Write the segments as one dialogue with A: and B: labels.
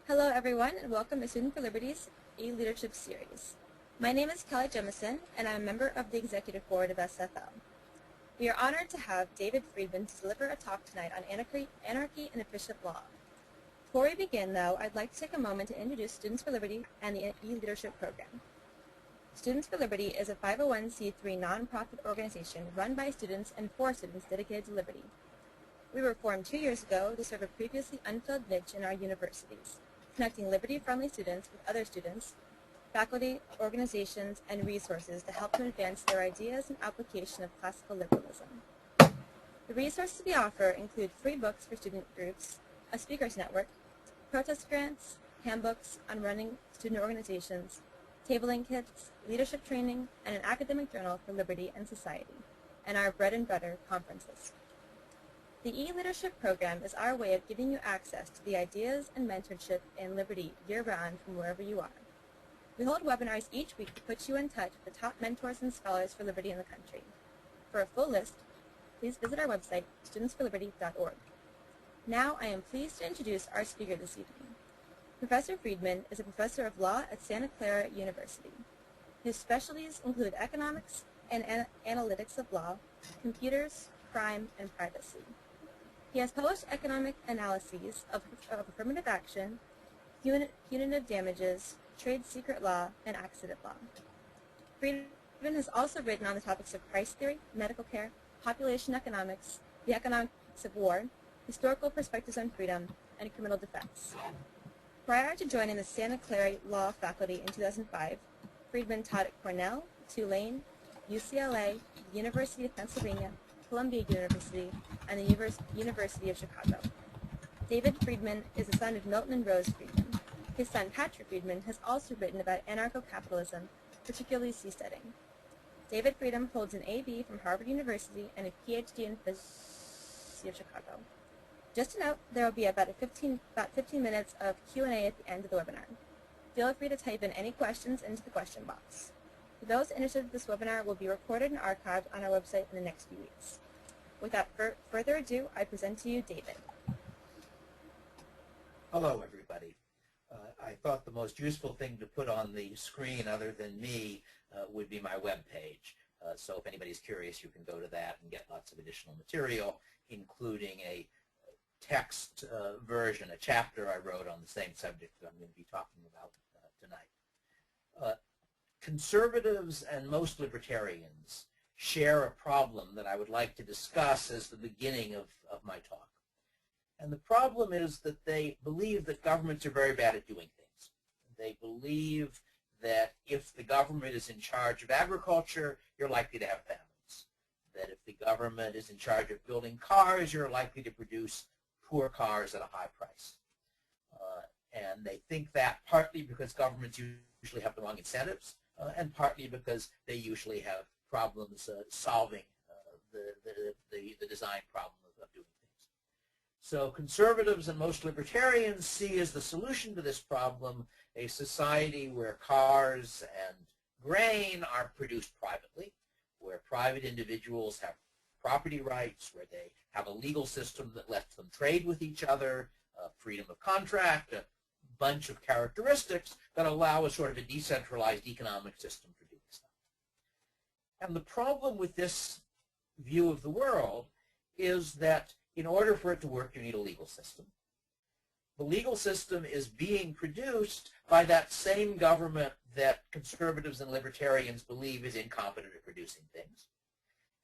A: Hello everyone and welcome to Student for Liberty's e-Leadership Series. My name is Kelly Jemison and I'm a member of the Executive Board of SFL. We are honored to have David Friedman to deliver a talk tonight on anarchy and efficient law. Before we begin though, I'd like to take a moment to introduce Students for Liberty and the e-Leadership program. Students for Liberty is a 501c3 nonprofit organization run by students and for students dedicated to liberty. We were formed 2 years ago to serve a previously unfilled niche in our universities, connecting liberty-friendly students with other students, faculty, organizations, and resources to help them advance their ideas and application of classical liberalism. The resources we offer include free books for student groups, a speakers network, protest grants, handbooks on running student organizations, tabling kits, leadership training, and an academic journal for liberty and society, and our bread and butter conferences. The e-Leadership program is our way of giving you access to the ideas and mentorship in liberty year-round from wherever you are. We hold webinars each week to put you in touch with the top mentors and scholars for liberty in the country. For a full list, please visit our website, studentsforliberty.org. Now I am pleased to introduce our speaker this evening. Professor Friedman is a professor of law at Santa Clara University. His specialties include economics and analytics of law, computers, crime, and privacy. He has published economic analyses of affirmative action, punitive damages, trade secret law, and accident law. Friedman has also written on the topics of price theory, medical care, population economics, the economics of war, historical perspectives on freedom, and criminal defense. Prior to joining the Santa Clara Law faculty in 2005, Friedman taught at Cornell, Tulane, UCLA, the University of Pennsylvania, Columbia University, and the University of Chicago. David Friedman is the son of Milton and Rose Friedman. His son Patrick Friedman has also written about anarcho-capitalism, particularly seasteading. David Friedman holds an AB from Harvard University and a PhD in physics of Chicago. Just to note, there will be about 15 minutes of Q&A at the end of the webinar. Feel free to type in any questions into the question box. For those interested, this webinar will be recorded and archived on our website in the next few weeks. Without further ado, I present to you David.
B: Hello, everybody. I thought the most useful thing to put on the screen other than me would be my web page. So if anybody's curious, you can go to that and get lots of additional material, including a text version, a chapter I wrote on the same subject that I'm going to be talking about tonight. Conservatives and most libertarians share a problem that I would like to discuss as the beginning of my talk. And the problem is that they believe that governments are very bad at doing things. They believe that if the government is in charge of agriculture, you're likely to have famines. That if the government is in charge of building cars, you're likely to produce poor cars at a high price. And they think that partly because governments usually have the wrong incentives, and partly because they usually have problems solving the design problem of doing things. So conservatives and most libertarians see as the solution to this problem a society where cars and grain are produced privately, where private individuals have property rights, where they have a legal system that lets them trade with each other, freedom of contract, a bunch of characteristics that allow a sort of a decentralized economic system for doing stuff. And the problem with this view of the world is that in order for it to work, you need a legal system. The legal system is being produced by that same government that conservatives and libertarians believe is incompetent at producing things.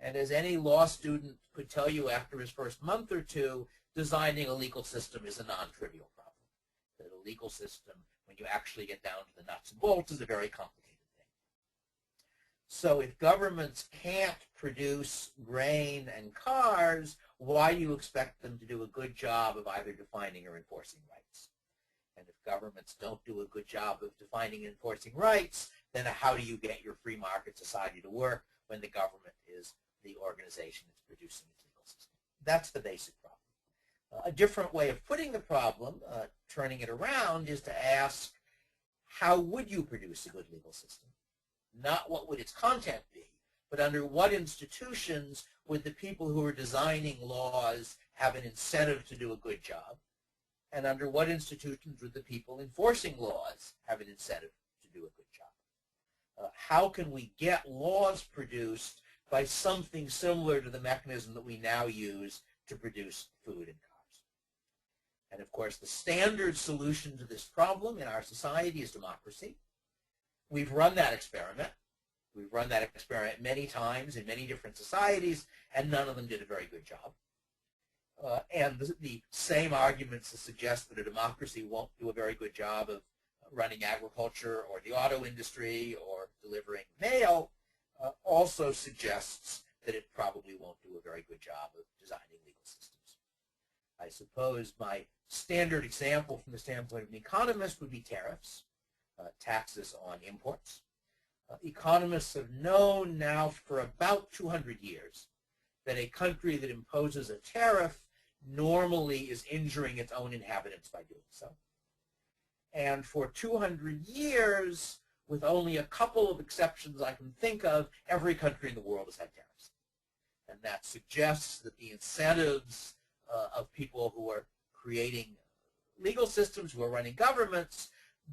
B: And as any law student could tell you after his first month or two, designing a legal system is a non-trivial problem. That a legal system, when you actually get down to the nuts and bolts, is a very complicated thing. So if governments can't produce grain and cars, why do you expect them to do a good job of either defining or enforcing rights? And if governments don't do a good job of defining and enforcing rights, then how do you get your free market society to work when the government is the organization that's producing its legal system? That's the basic problem. A different way of putting the problem, turning it around, is to ask, how would you produce a good legal system? Not what would its content be, but under what institutions would the people who are designing laws have an incentive to do a good job? and under what institutions would the people enforcing laws have an incentive to do a good job? How can we get laws produced by something similar to the mechanism that we now use to produce food and cars? And of course, the standard solution to this problem in our society is democracy. We've run that experiment. We've run that experiment many times in many different societies, and none of them did a very good job. And the same arguments that suggest that a democracy won't do a very good job of running agriculture or the auto industry or delivering mail also suggests that it probably won't do a very good job of designing legal systems. I suppose my standard example from the standpoint of an economist would be tariffs, taxes on imports. Economists have known now for about 200 years that a country that imposes a tariff normally is injuring its own inhabitants by doing so. And for 200 years, with only a couple of exceptions I can think of, every country in the world has had tariffs. And that suggests that the incentives of people who are creating legal systems, who are running governments,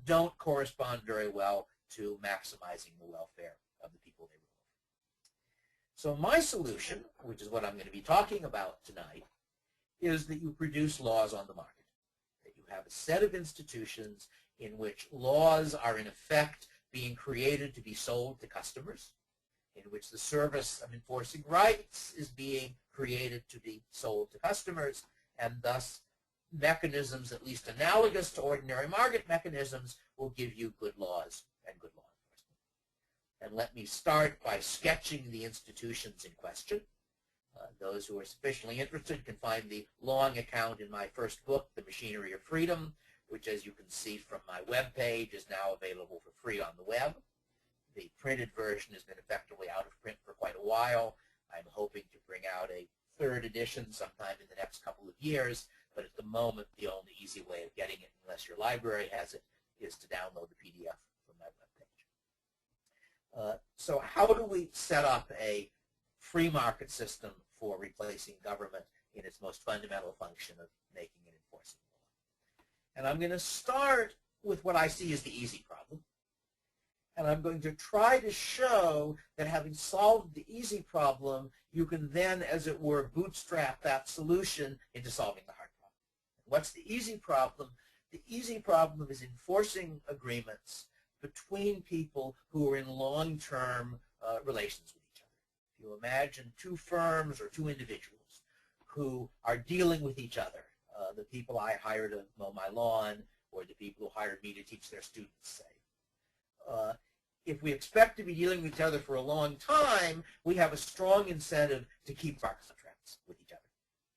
B: don't correspond very well to maximizing the welfare of the people they rule. So my solution, which is what I'm going to be talking about tonight, is that you produce laws on the market, that you have a set of institutions in which laws are in effect being created to be sold to customers, in which the service of enforcing rights is being created to be sold to customers, and thus mechanisms at least analogous to ordinary market mechanisms will give you good laws and good law enforcement. And let me start by sketching the institutions in question. Those who are sufficiently interested can find the long account in my first book, The Machinery of Freedom, which, as you can see from my webpage, is now available for free on the web. The printed version has been effectively out of print for quite a while. I'm hoping to bring out a third edition sometime in the next couple of years, but at the moment, the only easy way of getting it, unless your library has it, is to download the PDF from my webpage. So how do we set up a free market system for replacing government in its most fundamental function of making and enforcing law? And I'm going to start with what I see as the easy problem. And I'm going to try to show that having solved the easy problem, you can then, as it were, bootstrap that solution into solving the hard problem. What's the easy problem? The easy problem is enforcing agreements between people who are in long-term relations with each other. If you imagine two firms or two individuals who are dealing with each other, the people I hire to mow my lawn or the people who hired me to teach their students, say. If we expect to be dealing with each other for a long time, we have a strong incentive to keep our contracts with each other.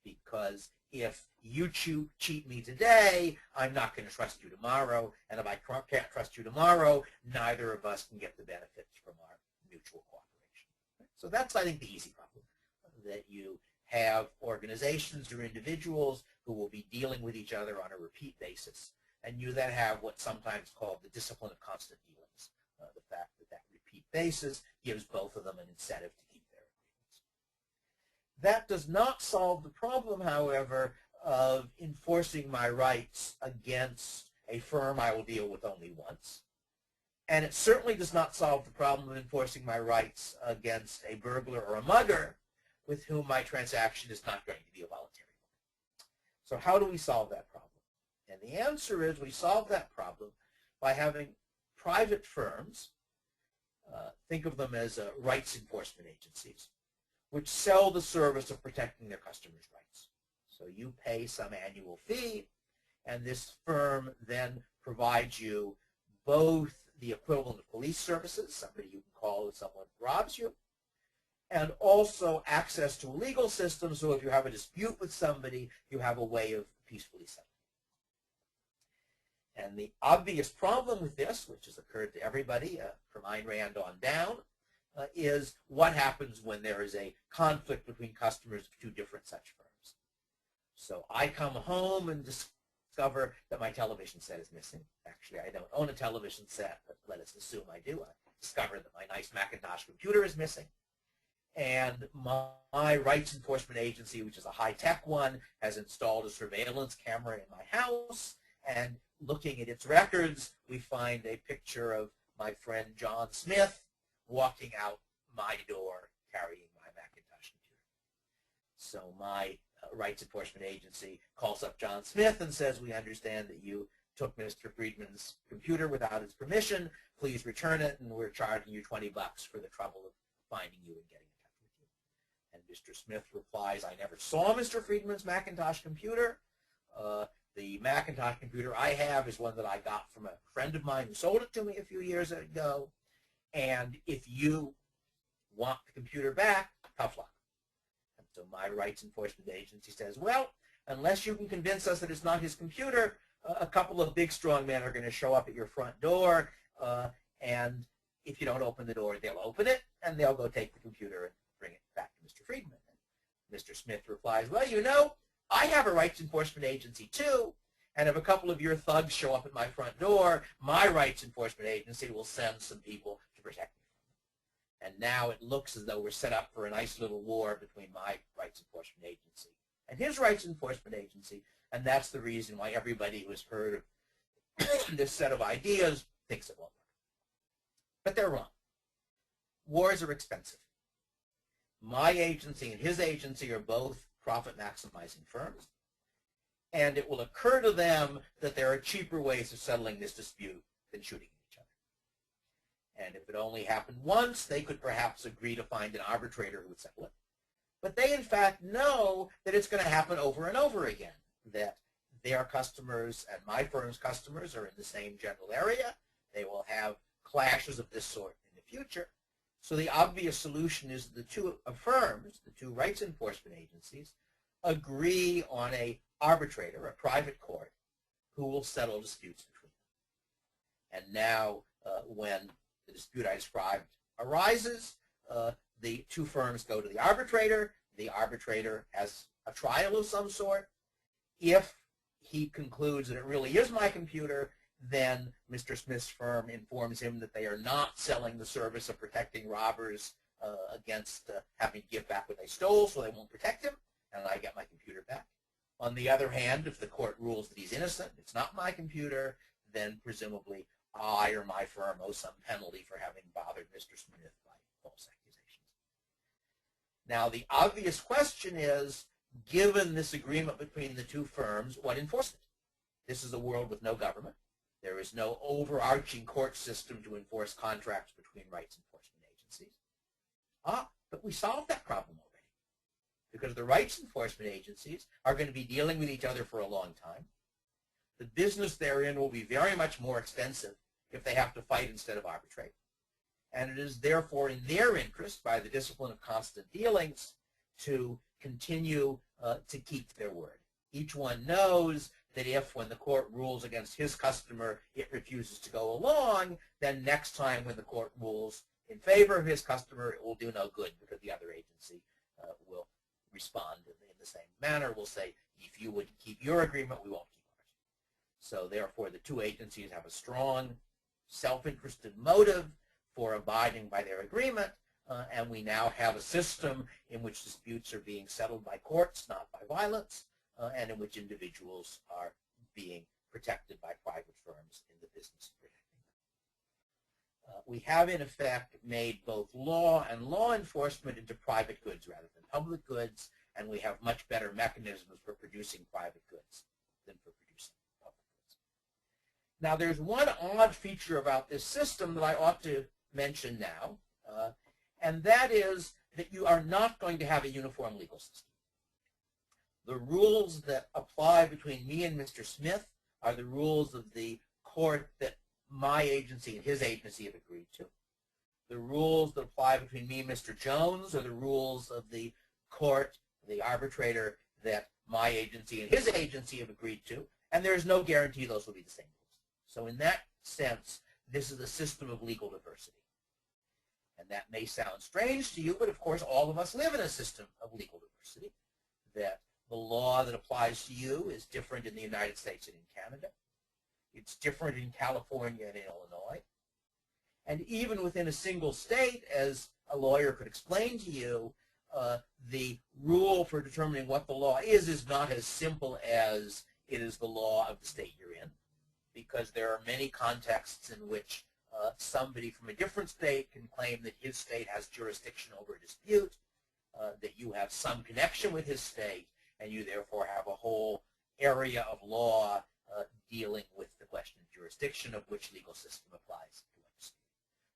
B: Because if you cheat me today, I'm not going to trust you tomorrow. And if I can't trust you tomorrow, neither of us can get the benefits from our mutual cooperation. So that's, I think, the easy problem, that you have organizations or individuals who will be dealing with each other on a repeat basis. And you then have what's sometimes called the discipline of constant dealings. The fact that that repeat basis gives both of them an incentive to keep their agreements. That does not solve the problem, however, of enforcing my rights against a firm I will deal with only once. And it certainly does not solve the problem of enforcing my rights against a burglar or a mugger with whom my transaction is not going to be a voluntary one. So how do we solve that problem? And the answer is we solve that problem by having private firms, think of them as rights enforcement agencies, which sell the service of protecting their customers' rights. So you pay some annual fee, and this firm then provides you both the equivalent of police services, somebody you can call if someone robs you, and also access to a legal system, so if you have a dispute with somebody, you have a way of peacefully settling. And the obvious problem with this, which has occurred to everybody from Ayn Rand on down, is what happens when there is a conflict between customers of two different such firms. So I come home and discover that my television set is missing. Actually, I don't own a television set, but let us assume I do. I discover that my nice Macintosh computer is missing. and my rights enforcement agency, which is a high-tech one, has installed a surveillance camera in my house, and looking at its records, we find a picture of my friend John Smith walking out my door carrying my Macintosh computer. So my rights enforcement agency calls up John Smith and says, we understand that you took Mr. Friedman's computer without his permission. Please return it, and we're charging you $20 for the trouble of finding you and getting in touch with you. And Mr. Smith replies, I never saw Mr. Friedman's Macintosh computer. The Macintosh computer I have is one that I got from a friend of mine who sold it to me a few years ago. And if you want the computer back, tough luck. And so my rights enforcement agency says, well, unless you can convince us that it's not his computer, a couple of big strong men are going to show up at your front door, and if you don't open the door, they'll open it, and they'll go take the computer and bring it back to Mr. Friedman. And Mr. Smith replies, well, you know, I have a rights enforcement agency too, and if a couple of your thugs show up at my front door, my rights enforcement agency will send some people to protect me. And now it looks as though we're set up for a nice little war between my rights enforcement agency and his rights enforcement agency, and that's the reason why everybody who has heard of this set of ideas thinks it won't work. But they're wrong. Wars are expensive. My agency and his agency are both profit-maximizing firms, and it will occur to them that there are cheaper ways of settling this dispute than shooting at each other. And if it only happened once, they could perhaps agree to find an arbitrator who would settle it. But they, in fact, know that it's going to happen over and over again, that their customers and my firm's customers are in the same general area. They will have clashes of this sort in the future. So the obvious solution is the two firms, the two rights enforcement agencies, agree on an arbitrator, a private court, who will settle disputes between them. And now when the dispute I described arises, the two firms go to the arbitrator. The arbitrator has a trial of some sort. If he concludes that it really is my computer, then Mr. Smith's firm informs him that they are not selling the service of protecting robbers against having to give back what they stole, so they won't protect him, and I get my computer back. On the other hand, if the court rules that he's innocent, it's not my computer, then presumably I or my firm owe some penalty for having bothered Mr. Smith by false accusations. Now, the obvious question is, given this agreement between the two firms, what enforcement? This is a world with no government. There is no overarching court system to enforce contracts between rights enforcement agencies. But we solved that problem already, because the rights enforcement agencies are going to be dealing with each other for a long time. The business they're in will be very much more expensive if they have to fight instead of arbitrate. And it is therefore in their interest, by the discipline of constant dealings, to continue to keep their word. Each one knows that if, when the court rules against his customer, it refuses to go along, then next time when the court rules in favor of his customer, it will do no good, because the other agency will respond in the same manner, will say, if you would keep your agreement, we won't keep ours. So therefore, the two agencies have a strong self-interested motive for abiding by their agreement, and we now have a system in which disputes are being settled by courts, not by violence, and in which individuals are being protected by private firms in the business of protecting them. We have, in effect, made both law and law enforcement into private goods rather than public goods, and we have much better mechanisms for producing private goods than for producing public goods. Now, there's one odd feature about this system that I ought to mention now, and that is that you are not going to have a uniform legal system. The rules that apply between me and Mr. Smith are the rules of the court that my agency and his agency have agreed to. The rules that apply between me and Mr. Jones are the rules of the court, the arbitrator, that my agency and his agency have agreed to, and there is no guarantee those will be the same rules. So in that sense, this is a system of legal diversity. And that may sound strange to you, but of course all of us live in a system of legal diversity, that the law that applies to you is different in the United States and in Canada. It's different in California and in Illinois. And even within a single state, as a lawyer could explain to you, the rule for determining what the law is not as simple as it is the law of the state you're in, because there are many contexts in which somebody from a different state can claim that his state has jurisdiction over a dispute, that you have some connection with his state, and you therefore have a whole area of law dealing with the question of jurisdiction of which legal system applies to what state.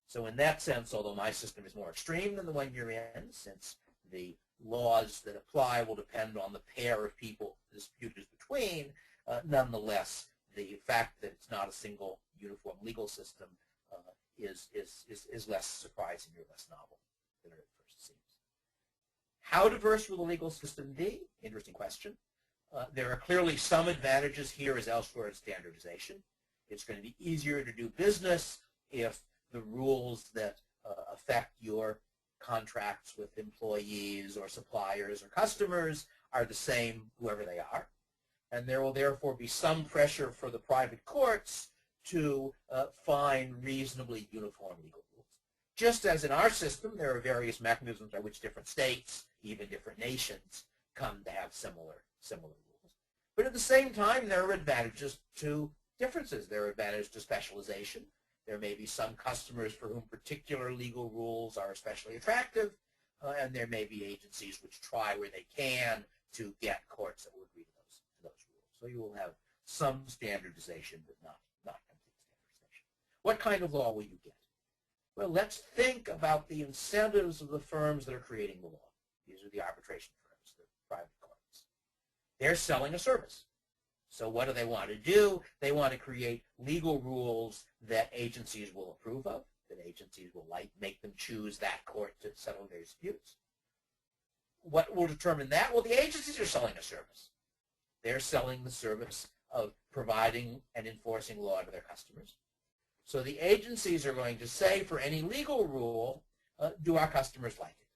B: So in that sense, although my system is more extreme than the one you're in, since the laws that apply will depend on the pair of people the dispute is between, nonetheless, the fact that it's not a single uniform legal system is less surprising or less novel than it at first seems. How diverse will the legal system be? Interesting question. There are clearly some advantages here as elsewhere in standardization. It's going to be easier to do business if the rules that affect your contracts with employees or suppliers or customers are the same whoever they are. And there will therefore be some pressure for the private courts to find reasonably uniform legal rules. Just as in our system, there are various mechanisms by which different states, even different nations, come to have similar rules. But at the same time, there are advantages to differences. There are advantages to specialization. There may be some customers for whom particular legal rules are especially attractive, and there may be agencies which try where they can to get courts that will agree to those rules. So you will have some standardization, but not complete standardization. What kind of law will you get? Well, let's think about the incentives of the firms that are creating the law. These are the arbitration firms, the private courts. They're selling a service. So what do they want to do? They want to create legal rules that agencies will approve of, that agencies will make them choose that court to settle their disputes. What will determine that? Well, the agencies are selling a service. They're selling the service of providing and enforcing law to their customers. So the agencies are going to say for any legal rule, do our customers like it?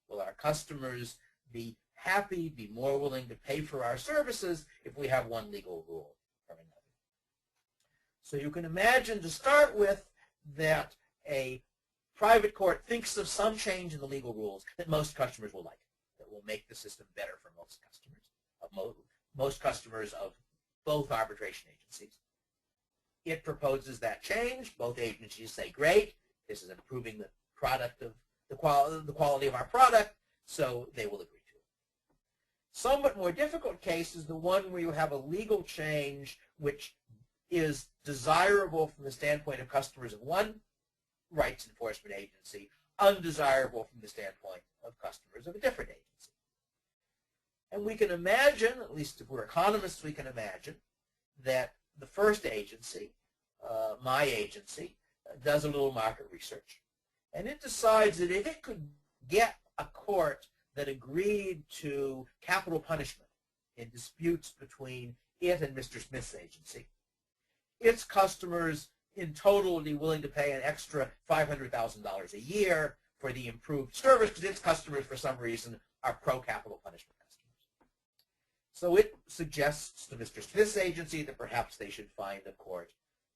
B: Will our customers be happy, be more willing to pay for our services if we have one legal rule or another? So you can imagine to start with that a private court thinks of some change in the legal rules that most customers will like, that will make the system better for most customers of both arbitration agencies. It proposes that change. Both agencies say, great, this is improving the product of the quality of our product, so they will agree to it. Somewhat more difficult case is the one where you have a legal change which is desirable from the standpoint of customers of one rights enforcement agency, undesirable from the standpoint of customers of a different agency. And we can imagine, at least if we're economists, we can imagine that the first agency, my agency, does a little market research. And it decides that if it could get a court that agreed to capital punishment in disputes between it and Mr. Smith's agency, its customers in total would be willing to pay an extra $500,000 a year for the improved service because its customers, for some reason, are pro-capital punishment customers. So it suggests to Mr. Smith's agency that perhaps they should find a court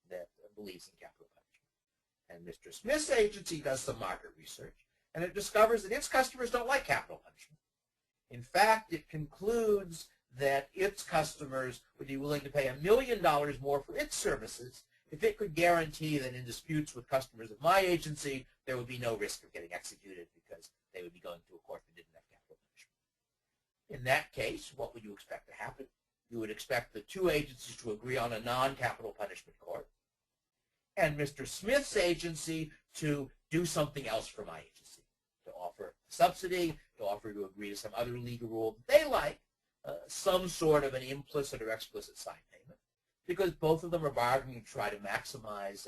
B: that believes in capital punishment. And Mr. Smith's agency does some market research, and it discovers that its customers don't like capital punishment. In fact, it concludes that its customers would be willing to pay $1 million more for its services if it could guarantee that in disputes with customers of my agency, there would be no risk of getting executed because they would be going to a court that didn't have capital punishment. In that case, what would you expect to happen? You would expect the two agencies to agree on a non-capital punishment court, and Mr. Smith's agency to do something else for my agency, to offer a subsidy, to offer to agree to some other legal rule that they like, some sort of an implicit or explicit side payment, because both of them are bargaining to try to maximize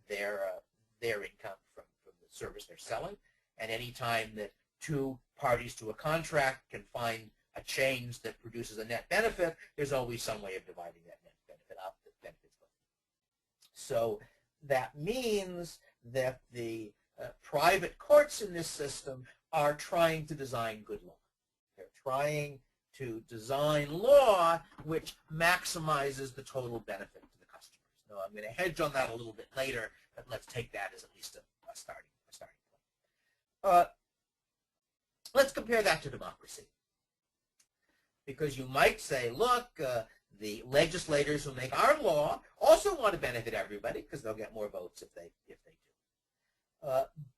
B: their income from the service they're selling. And any time that two parties to a contract can find a change that produces a net benefit, there's always some way of dividing that net benefit up that benefits both. So that means that the private courts in this system are trying to design good law. They're trying to design law which maximizes the total benefit to the customers. Now, I'm going to hedge on that a little bit later, but let's take that as at least starting point. Let's compare that to democracy. Because you might say, look, the legislators who make our law also want to benefit everybody because they'll get more votes if they do.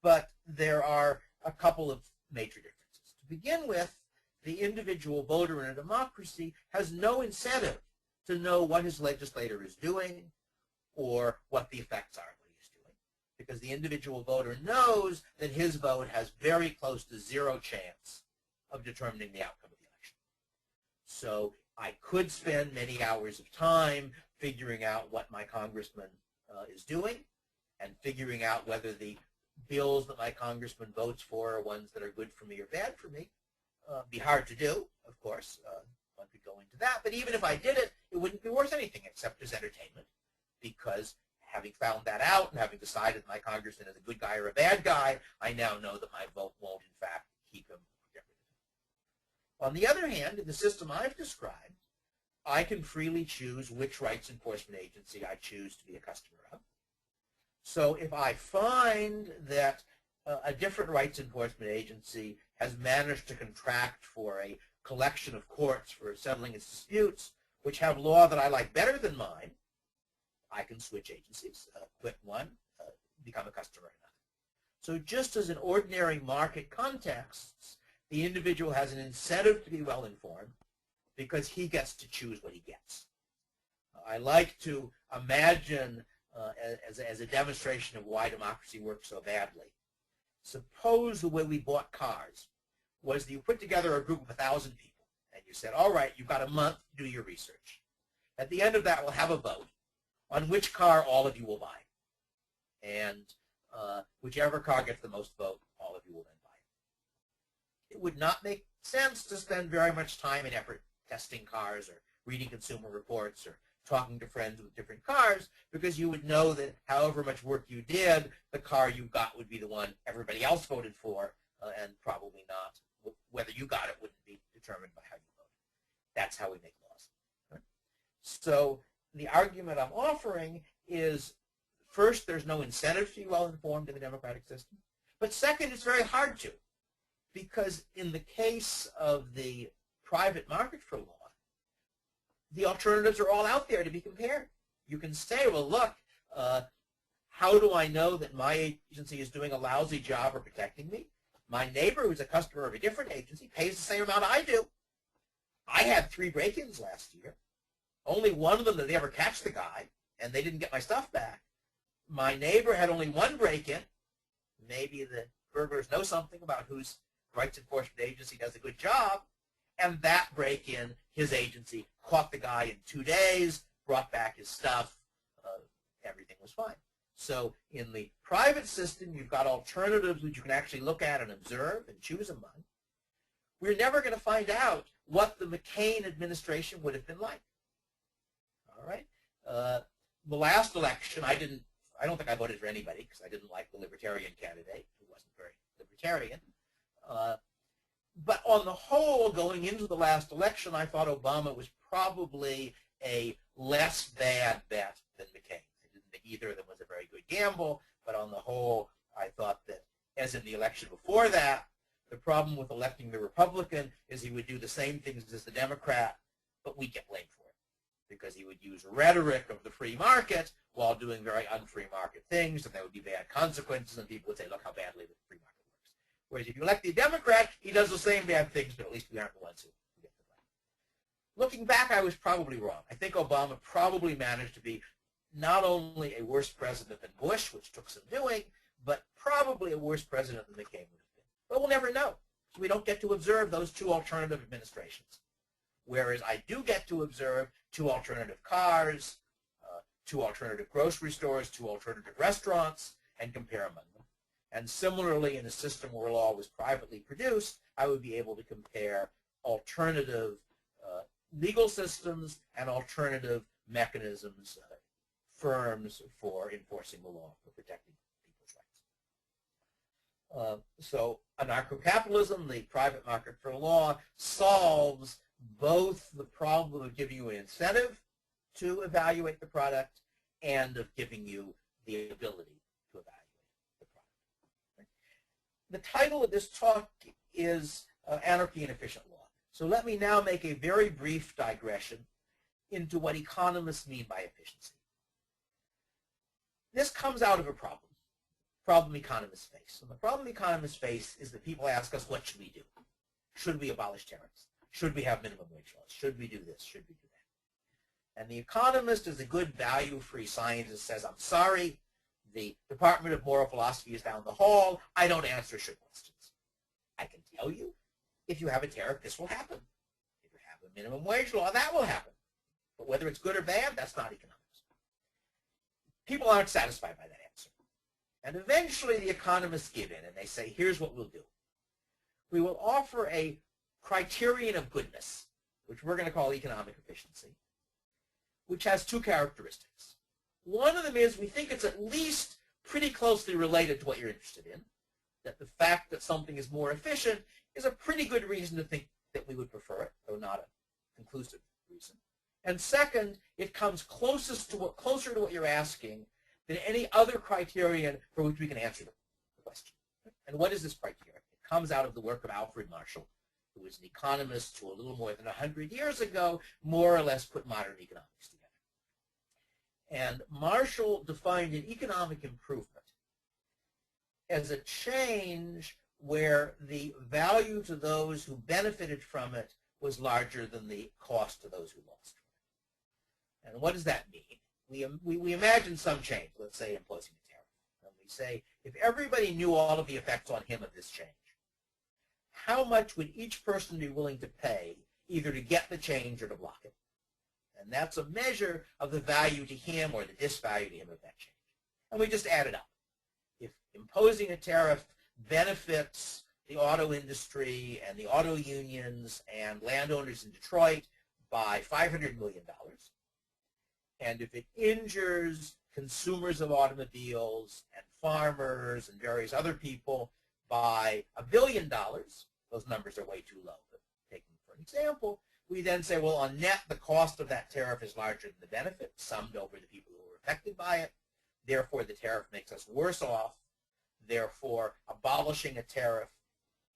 B: But there are a couple of major differences. To begin with, the individual voter in a democracy has no incentive to know what his legislator is doing or what the effects are of what he's doing, because the individual voter knows that his vote has very close to zero chance of determining the outcome of the election. So I could spend many hours of time figuring out what my congressman is doing and figuring out whether the bills that my congressman votes for are ones that are good for me or bad for me. Be hard to do, of course. One could go into that. But even if I did it, it wouldn't be worth anything except as entertainment, because having found that out and having decided my congressman is a good guy or a bad guy, I now know that my vote won't, in fact, keep him or get rid of him. On the other hand, in the system I've described, I can freely choose which rights enforcement agency I choose to be a customer of. So if I find that a different rights enforcement agency has managed to contract for a collection of courts for settling its disputes, which have law that I like better than mine, I can switch agencies, quit one, become a customer of another. So just as in ordinary market contexts, the individual has an incentive to be well informed because he gets to choose what he gets. I like to imagine as a demonstration of why democracy works so badly. Suppose the way we bought cars was that you put together a group of 1,000 people and you said, all right, you've got a month to do your research. At the end of that, we'll have a vote on which car all of you will buy. And whichever car gets the most vote, all of you will then buy it. It would not make sense to spend very much time and effort testing cars or reading consumer reports or talking to friends with different cars, because you would know that however much work you did, the car you got would be the one everybody else voted for, and probably not. Whether you got it wouldn't be determined by how you voted. That's how we make laws. Right? So the argument I'm offering is, first, there's no incentive to be well informed in the democratic system. But second, it's very hard to, because in the case of the private market for law, the alternatives are all out there to be compared. You can say, well, look, how do I know that my agency is doing a lousy job of protecting me? My neighbor, who's a customer of a different agency, pays the same amount I do. I had 3 break-ins last year. Only one of them did they ever catch the guy, and they didn't get my stuff back. My neighbor had only 1 break-in. Maybe the burglars know something about whose rights enforcement agency does a good job. And that break-in, his agency caught the guy in 2 days, brought back his stuff, everything was fine. So in the private system, you've got alternatives which you can actually look at and observe and choose among. We're never going to find out what the McCain administration would have been like. All right? The last election, I don't think I voted for anybody because I didn't like the Libertarian candidate, who wasn't very Libertarian. But on the whole, going into the last election, I thought Obama was probably a less bad bet than McCain. I didn't think either of them was a very good gamble, but on the whole, I thought that, as in the election before that, the problem with electing the Republican is he would do the same things as the Democrat, but we'd get blamed for it, because he would use rhetoric of the free market while doing very unfree market things, and there would be bad consequences, and people would say, look how badly the free market. Whereas if you elect the Democrat, he does the same bad things, but at least we aren't the ones who get the blame. Looking back, I was probably wrong. I think Obama probably managed to be not only a worse president than Bush, which took some doing, but probably a worse president than McCain would have been. But we'll never know. So we don't get to observe those 2 alternative administrations. Whereas I do get to observe 2 alternative cars, 2 alternative grocery stores, 2 alternative restaurants, and compare among them. And similarly, in a system where law was privately produced, I would be able to compare alternative legal systems and alternative mechanisms, firms for enforcing the law, for protecting people's rights. So anarcho-capitalism, the private market for law, solves both the problem of giving you an incentive to evaluate the product and of giving you the ability to evaluate the product. The title of this talk is Anarchy and Efficient Law. So let me now make a very brief digression into what economists mean by efficiency. This comes out of a problem economists face. And the problem economists face is that people ask us, what should we do? Should we abolish tariffs? Should we have minimum wage laws? Should we do this? Should we do that? And the economist, as a good value-free scientist, says, I'm sorry, the Department of Moral Philosophy is down the hall. I don't answer should questions. I can tell you, if you have a tariff, this will happen. If you have a minimum wage law, that will happen. But whether it's good or bad, that's not economics. People aren't satisfied by that answer. And eventually the economists give in and they say, here's what we'll do. We will offer a criterion of goodness, which we're going to call economic efficiency, which has two characteristics. One of them is we think it's at least pretty closely related to what you're interested in, that the fact that something is more efficient is a pretty good reason to think that we would prefer it, though not a conclusive reason. And second, it comes closer to what you're asking than any other criterion for which we can answer the question. And what is this criterion? It comes out of the work of Alfred Marshall, who was an economist who a little more than 100 years ago more or less put modern economics together. And Marshall defined an economic improvement as a change where the value to those who benefited from it was larger than the cost to those who lost from it. And what does that mean? We imagine some change, let's say imposing a tariff. And we say, if everybody knew all of the effects on him of this change, how much would each person be willing to pay either to get the change or to block it? And that's a measure of the value to him or the disvalue to him of that change. And we just add it up. If imposing a tariff benefits the auto industry and the auto unions and landowners in Detroit by $500 million, and if it injures consumers of automobiles and farmers and various other people by $1 billion, those numbers are way too low, but taking for an example, we then say, well, on net, the cost of that tariff is larger than the benefit, summed over the people who were affected by it. Therefore, the tariff makes us worse off. Therefore, abolishing a tariff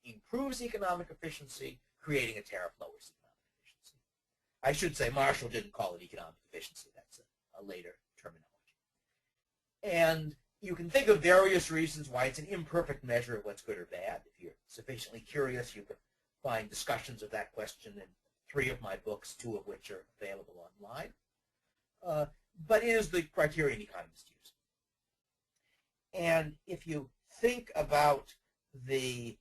B: improves economic efficiency. Creating a tariff lowers economic efficiency. I should say Marshall didn't call it economic efficiency. That's a later terminology. And you can think of various reasons why it's an imperfect measure of what's good or bad. If you're sufficiently curious, you can find discussions of that question in 3 of my books, 2 of which are available online. But it is the criterion economists use. And if you think about the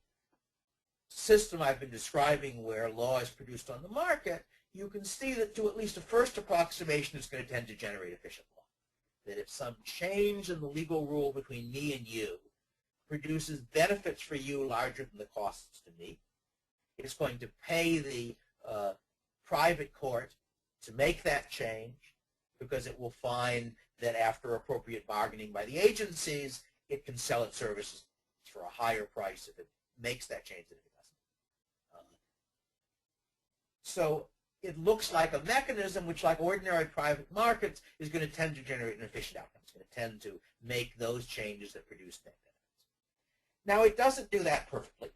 B: system I've been describing where law is produced on the market, you can see that to at least a first approximation is going to tend to generate efficient law. That if some change in the legal rule between me and you produces benefits for you larger than the costs to me, it's going to pay the private court to make that change because it will find that after appropriate bargaining by the agencies, it can sell its services for a higher price if it makes that change than if it doesn't. So it looks like a mechanism which, like ordinary private markets, is going to tend to generate an efficient outcome. It's going to tend to make those changes that produce net benefits. Now, it doesn't do that perfectly.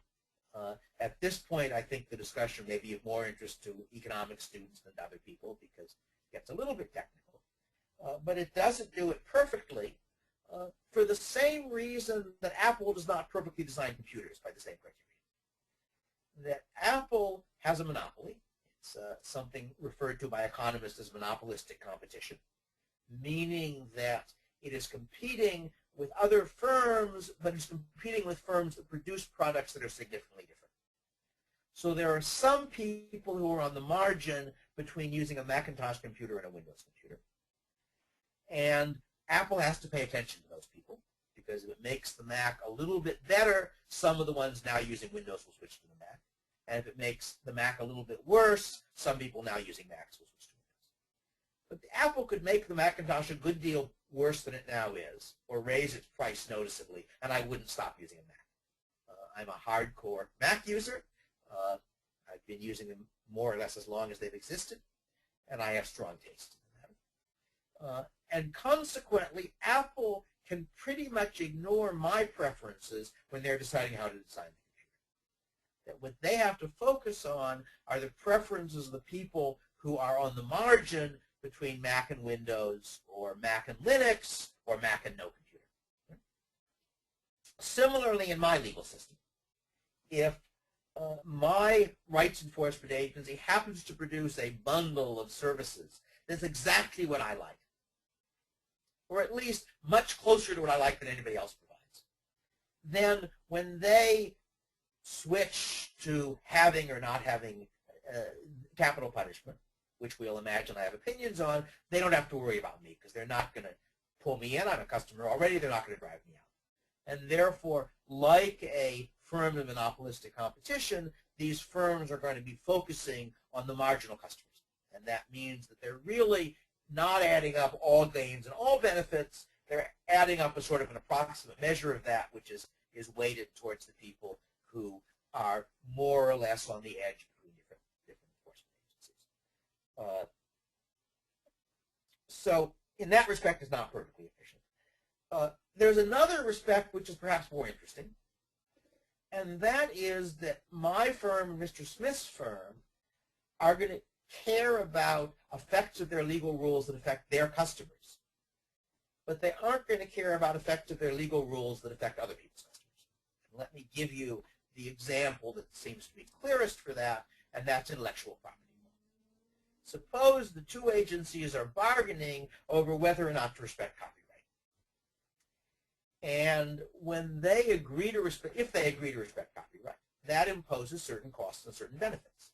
B: At this point, I think the discussion may be of more interest to economic students than to other people because it gets a little bit technical. But it doesn't do it perfectly for the same reason that Apple does not perfectly design computers by the same criteria. That Apple has a monopoly. It's something referred to by economists as monopolistic competition, meaning that it is competing with other firms, but it's competing with firms that produce products that are significantly different. So there are some people who are on the margin between using a Macintosh computer and a Windows computer. And Apple has to pay attention to those people because if it makes the Mac a little bit better, some of the ones now using Windows will switch to the Mac. And if it makes the Mac a little bit worse, some people now using Macs will switch to Windows. But Apple could make the Macintosh a good deal worse than it now is, or raise its price noticeably, and I wouldn't stop using a Mac. I'm a hardcore Mac user. I've been using them more or less as long as they've existed, and I have strong taste in the matter. And consequently, Apple can pretty much ignore my preferences when they're deciding how to design the computer. That what they have to focus on are the preferences of the people who are on the margin between Mac and Windows, or Mac and Linux, or Mac and no computer. Similarly, in my legal system, if my rights enforcement agency happens to produce a bundle of services that's exactly what I like, or at least much closer to what I like than anybody else provides, then when they switch to having or not having capital punishment, which we'll imagine I have opinions on, they don't have to worry about me because they're not going to pull me in. I'm a customer already. They're not going to drive me out. And therefore, like a firm of monopolistic competition, these firms are going to be focusing on the marginal customers. And that means that they're really not adding up all gains and all benefits. They're adding up a sort of an approximate measure of that, which is weighted towards the people who are more or less on the edge between different enforcement agencies. So in that respect, it's not perfectly efficient. There's another respect which is perhaps more interesting, and that is that my firm and Mr. Smith's firm are going to care about effects of their legal rules that affect their customers, but they aren't going to care about effects of their legal rules that affect other people's customers. And let me give you the example that seems to be clearest for that, and that's intellectual property law. Suppose the two agencies are bargaining over whether or not to respect copyright. And when they agree to respect, if they agree to respect copyright, that imposes certain costs and certain benefits.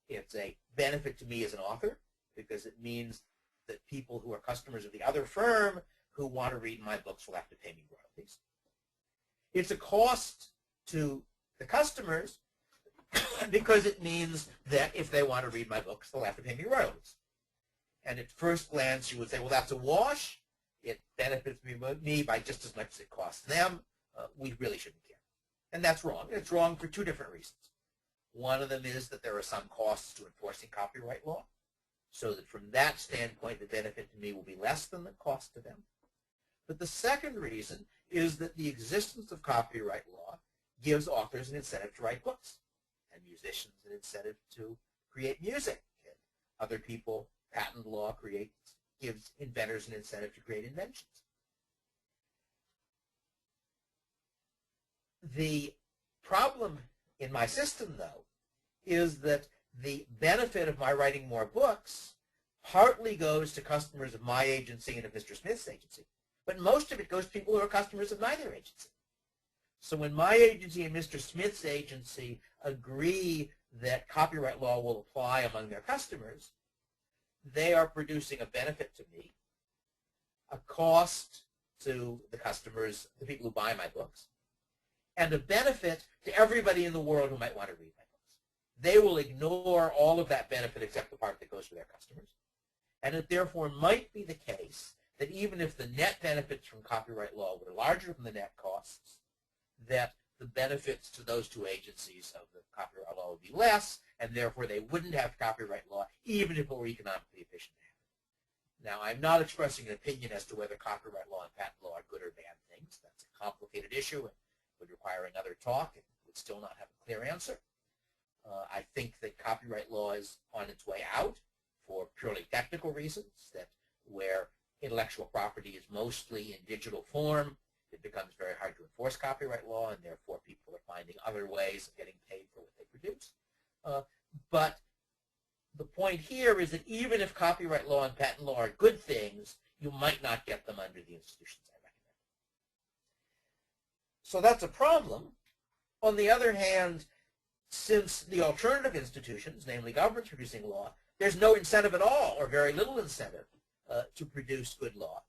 B: It's a benefit to me as an author because it means that people who are customers of the other firm who want to read my books will have to pay me royalties. It's a cost to the customers because it means that if they want to read my books, they'll have to pay me royalties. And at first glance, you would say, well, that's a wash. It benefits me by just as much as it costs them. We really shouldn't care. And that's wrong. It's wrong for two different reasons. One of them is that there are some costs to enforcing copyright law, so that from that standpoint, the benefit to me will be less than the cost to them. But the second reason is that the existence of copyright law gives authors an incentive to write books, and musicians an incentive to create music. And other people, patent law gives inventors an incentive to create inventions. The problem in my system, though, is that the benefit of my writing more books partly goes to customers of my agency and of Mr. Smith's agency, but most of it goes to people who are customers of neither agency. So when my agency and Mr. Smith's agency agree that copyright law will apply among their customers, they are producing a benefit to me, a cost to the customers, the people who buy my books, and a benefit to everybody in the world who might want to read my books. They will ignore all of that benefit except the part that goes to their customers. And it therefore might be the case that even if the net benefits from copyright law were larger than the net costs, that the benefits to those two agencies of the copyright law would be less, and therefore they wouldn't have copyright law even if it were economically efficient to have it. Now, I'm not expressing an opinion as to whether copyright law and patent law are good or bad things. That's a complicated issue and would require another talk and would still not have a clear answer. I think that copyright law is on its way out for purely technical reasons, that where intellectual property is mostly in digital form, it becomes very hard to enforce copyright law, and therefore people are finding other ways of getting paid for what they produce. But the point here is that even if copyright law and patent law are good things, you might not get them under the institutions I recommend. So that's a problem. On the other hand, since the alternative institutions, namely governments producing law, there's no incentive at all, or very little incentive, to produce good law.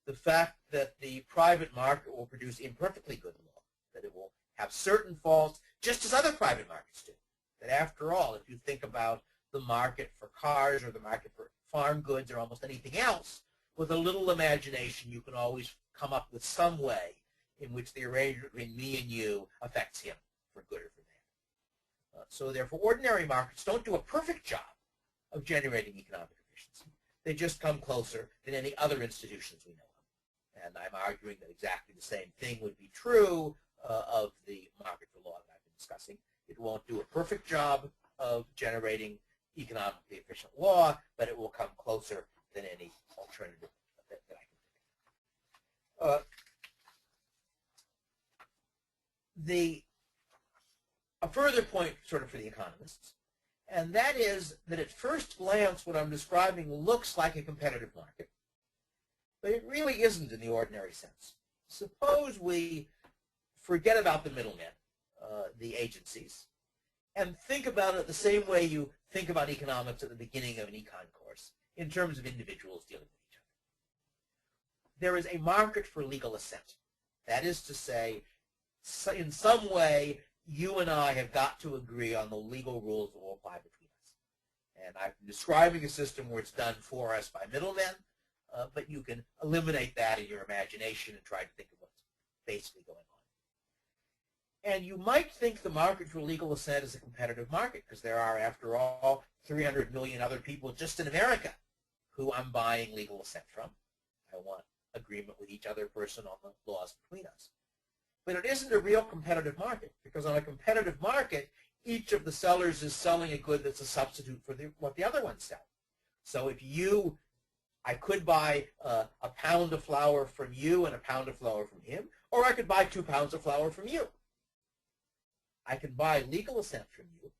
B: The fact that the private market will produce imperfectly good law, that it will have certain faults, just as other private markets do. That after all, if you think about the market for cars or the market for farm goods or almost anything else, with a little imagination, you can always come up with some way in which the arrangement between me and you affects him for good or for bad. So therefore, ordinary markets don't do a perfect job of generating economic efficiency. They just come closer than any other institutions we know And I'm arguing that exactly the same thing would be true of the market for law that I've been discussing. It won't do a perfect job of generating economically efficient law, but it will come closer than any alternative that I can think of. A further point sort of for the economists, and that is that at first glance what I'm describing looks like a competitive market, but it really isn't in the ordinary sense. Suppose we forget about the middlemen, the agencies, and think about it the same way you think about economics at the beginning of an econ course, in terms of individuals dealing with each other. There is a market for legal assent. That is to say, in some way, you and I have got to agree on the legal rules that will apply between us. And I'm describing a system where it's done for us by middlemen, but you can eliminate that in your imagination and try to think of what's basically going on. And you might think the market for legal assent is a competitive market because there are, after all, 300 million other people just in America who I'm buying legal assent from. I want agreement with each other person on the laws between us. But it isn't a real competitive market because on a competitive market, each of the sellers is selling a good that's a substitute for what the other ones sell. So if I could buy a pound of flour from you and a pound of flour from him, or I could buy 2 pounds of flour from you. I can buy legal assent from you.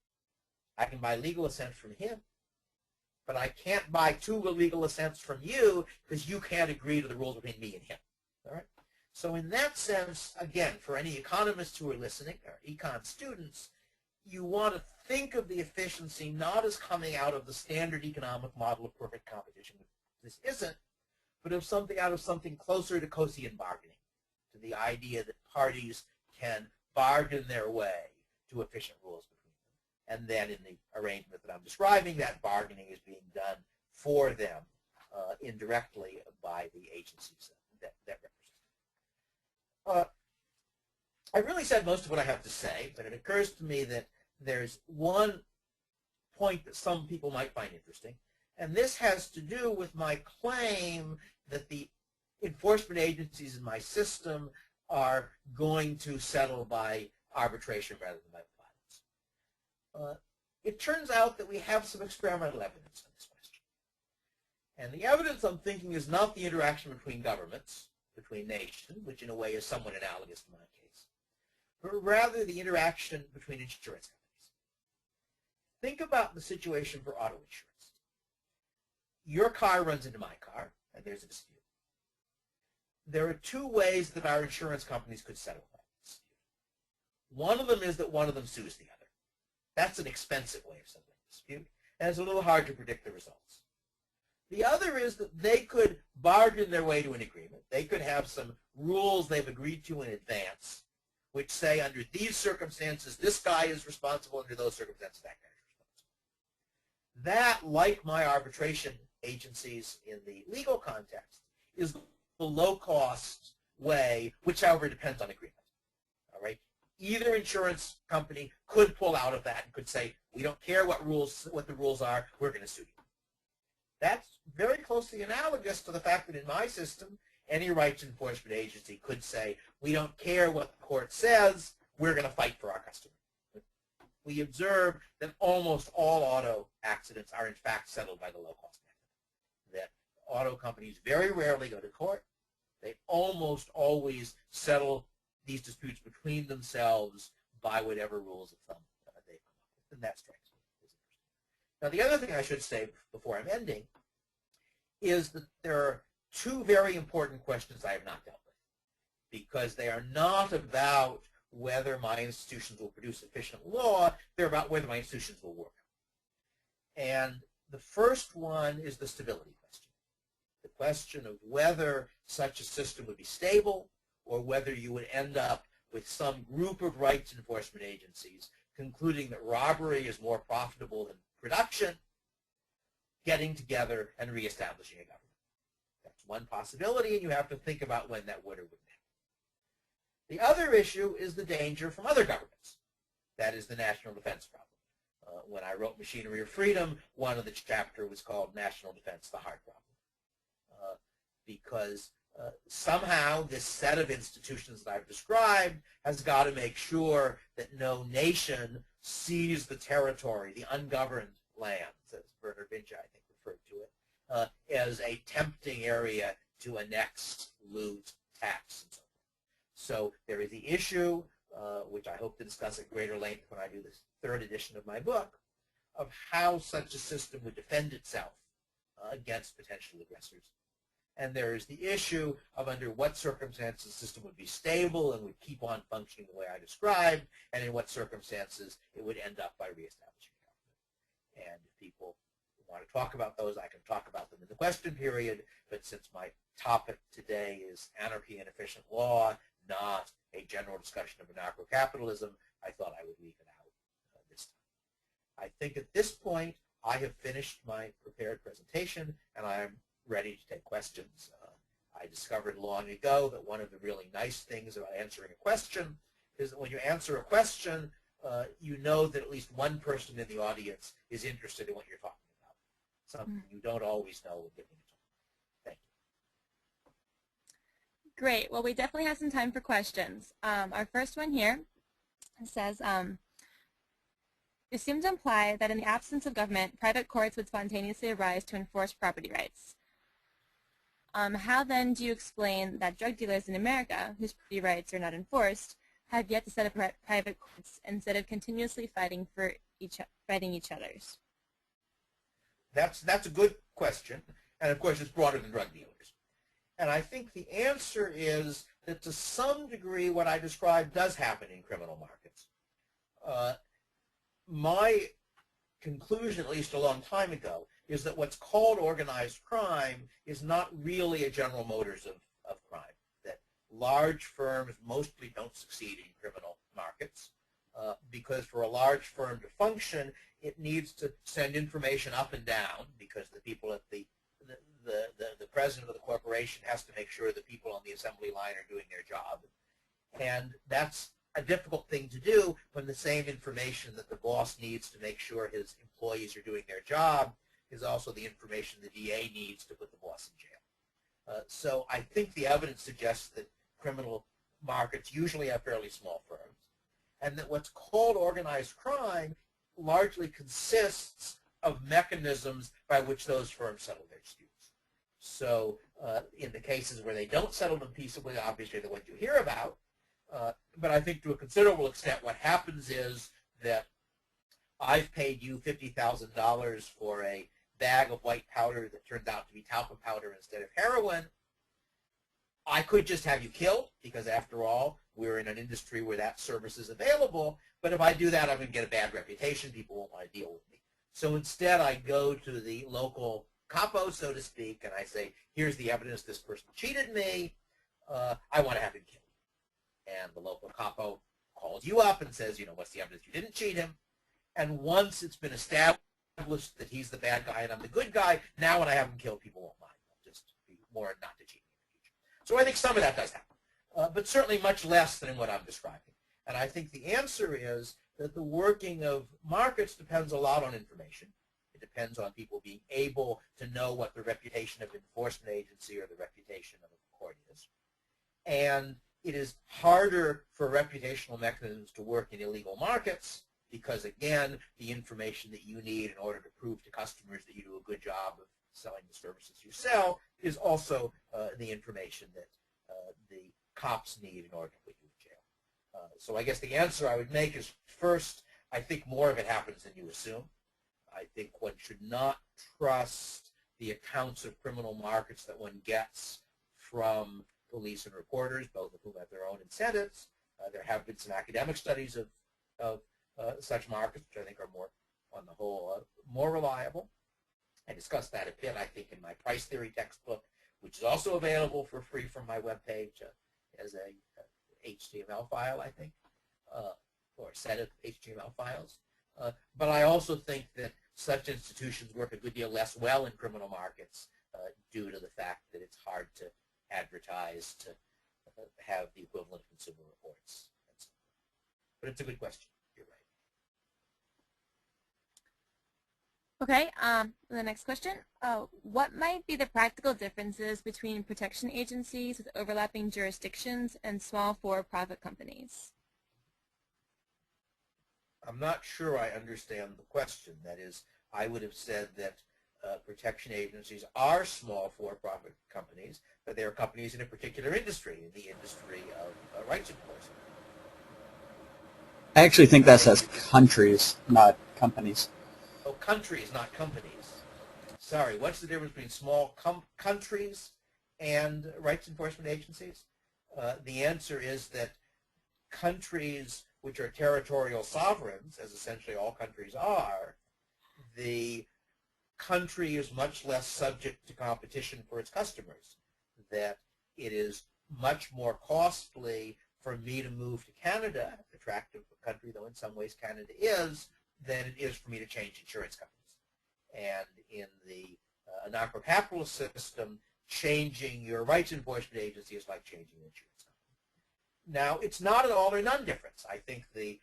B: I can buy legal assent from him. But I can't buy 2 legal assents from you because you can't agree to the rules between me and him. All right? So in that sense, again, for any economists who are listening, or econ students, you want to think of the efficiency not as coming out of the standard economic model of perfect competition, which this isn't, but of something out of something closer to Coasian bargaining, to the idea that parties can bargain their way to efficient rules between them. And then in the arrangement that I'm describing, that bargaining is being done for them indirectly by the agencies that represent. I've really said most of what I have to say, but it occurs to me that there's one point that some people might find interesting, and this has to do with my claim that the enforcement agencies in my system are going to settle by arbitration rather than by violence. It turns out that we have some experimental evidence on this question. And the evidence I'm thinking is not the interaction between governments, between nations, which in a way is somewhat analogous to my case, but rather the interaction between insurance companies. Think about the situation for auto insurance. Your car runs into my car, and there's a dispute. There are 2 ways that our insurance companies could settle that dispute. One of them is that one of them sues the other. That's an expensive way of settling a dispute, and it's a little hard to predict the results. The other is that they could bargain their way to an agreement. They could have some rules they've agreed to in advance, which say under these circumstances, this guy is responsible, under those circumstances, that guy is responsible. That, like my arbitration agencies in the legal context, is the low-cost way, which, however, depends on agreement. All right? Either insurance company could pull out of that and could say, we don't care what the rules are, we're going to sue you. That's very closely analogous to the fact that in my system, any rights enforcement agency could say, we don't care what the court says, we're going to fight for our customer. We observe that almost all auto accidents are in fact settled by the low-cost method. That auto companies very rarely go to court. They almost always settle these disputes between themselves by whatever rules of thumb they come up with. And that strikes me as interesting. Now, the other thing I should say before I'm ending is that there are 2 very important questions I have not dealt with, because they are not about whether my institutions will produce efficient law, they're about whether my institutions will work. And the first one is the stability question. The question of whether such a system would be stable, or whether you would end up with some group of rights enforcement agencies concluding that robbery is more profitable than production, getting together and reestablishing a government. That's one possibility, and you have to think about when that would or wouldn't happen. The other issue is the danger from other governments. That is the national defense problem. When I wrote Machinery of Freedom, one of the chapter was called National Defense, the Hard Problem. Because somehow this set of institutions that I've described has got to make sure that no nation sees the territory, the ungoverned lands, as Werner Vinge, I think, referred to it, as a tempting area to annex, loot, tax, and so forth. So there is the issue, which I hope to discuss at greater length when I do this third edition of my book, of how such a system would defend itself against potential aggressors. And there is the issue of under what circumstances the system would be stable and would keep on functioning the way I described, and in what circumstances it would end up by reestablishing government. And if people want to talk about those, I can talk about them in the question period, but since my topic today is anarchy and efficient law, not a general discussion of anarcho-capitalism, I thought I would leave it out this time. I think at this point I have finished my prepared presentation, and I am ready to take questions. I discovered long ago that one of the really nice things about answering a question is that when you answer a question, you know that at least one person in the audience is interested in what you're talking about. Something you don't always know when giving a talk. Thank you.
A: Great. Well, we definitely have some time for questions. Our first one here says, you seem to imply that in the absence of government, private courts would spontaneously arise to enforce property rights. How then do you explain that drug dealers in America, whose property rights are not enforced, have yet to set up private courts instead of continuously fighting each other's?
B: That's a good question, and of course it's broader than drug dealers. And I think the answer is that to some degree what I described does happen in criminal markets. My conclusion, at least a long time ago, is that what's called organized crime is not really a General Motors of crime, that large firms mostly don't succeed in criminal markets because for a large firm to function, it needs to send information up and down because the people at the president of the corporation has to make sure the people on the assembly line are doing their job. And that's a difficult thing to do when the same information that the boss needs to make sure his employees are doing their job is also the information the DA needs to put the boss in jail. So I think the evidence suggests that criminal markets usually have fairly small firms, and that what's called organized crime largely consists of mechanisms by which those firms settle their disputes. So in the cases where they don't settle them peaceably, obviously the ones you hear about, but I think to a considerable extent what happens is that I've paid you $50,000 for a bag of white powder that turned out to be talcum powder instead of heroin. I could just have you killed because, after all, we're in an industry where that service is available. But if I do that, I'm going to get a bad reputation. People won't want to deal with me. So instead, I go to the local capo, so to speak, and I say, here's the evidence this person cheated me. I want to have him killed. And the local capo calls you up and says, what's the evidence you didn't cheat him? And once it's been established that he's the bad guy and I'm the good guy, now when I have him killed, people won't mind. They'll just be more not to cheat me in the future. So I think some of that does happen, but certainly much less than what I'm describing. And I think the answer is that the working of markets depends a lot on information. It depends on people being able to know what the reputation of an enforcement agency or the reputation of a court is. And it is harder for reputational mechanisms to work in illegal markets because, again, the information that you need in order to prove to customers that you do a good job of selling the services you sell is also the information that the cops need in order to put you in jail. So I guess the answer I would make is, first, I think more of it happens than you assume. I think one should not trust the accounts of criminal markets that one gets from police and reporters, both of whom have their own incentives. There have been some academic studies of such markets, which I think are more, on the whole, more reliable. I discussed that a bit, I think, in my price theory textbook, which is also available for free from my webpage as a HTML file, I think, or a set of HTML files. But I also think that such institutions work a good deal less well in criminal markets due to the fact that it's hard to advertise, to have the equivalent consumer reports. But it's a good question. You're
A: Okay, the next question. What might be the practical differences between protection agencies with overlapping jurisdictions and small for-profit companies?
B: I'm not sure I understand the question. That is, I would have said that protection agencies are small for-profit companies, but they are companies in a particular industry, in the industry of rights enforcement.
C: I actually think that says countries, not companies.
B: Oh, countries, not companies. Sorry, what's the difference between small countries and rights enforcement agencies? The answer is that countries which are territorial sovereigns, as essentially all countries are, the country is much less subject to competition for its customers, that it is much more costly for me to move to Canada, attractive country though in some ways Canada is, than it is for me to change insurance companies. And in the anarcho-capitalist system, changing your rights enforcement agency is like changing an insurance company. Now, it's not an all or none difference. I think the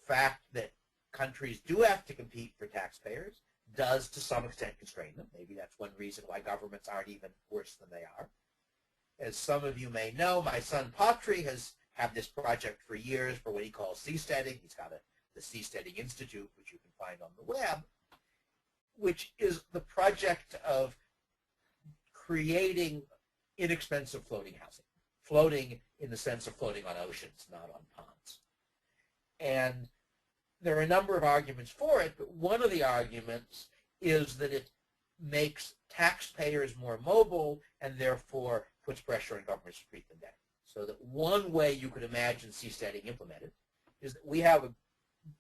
B: fact that countries do have to compete for taxpayers does to some extent constrain them. Maybe that's one reason why governments aren't even worse than they are. As some of you may know, my son Patri has had this project for years for what he calls seasteading. He's got the Seasteading Institute, which you can find on the web, which is the project of creating inexpensive floating housing. Floating in the sense of floating on oceans, not on ponds. And there are a number of arguments for it, but one of the arguments is that it makes taxpayers more mobile and therefore puts pressure on governments to treat them better. So that one way you could imagine seasteading implemented is that we have a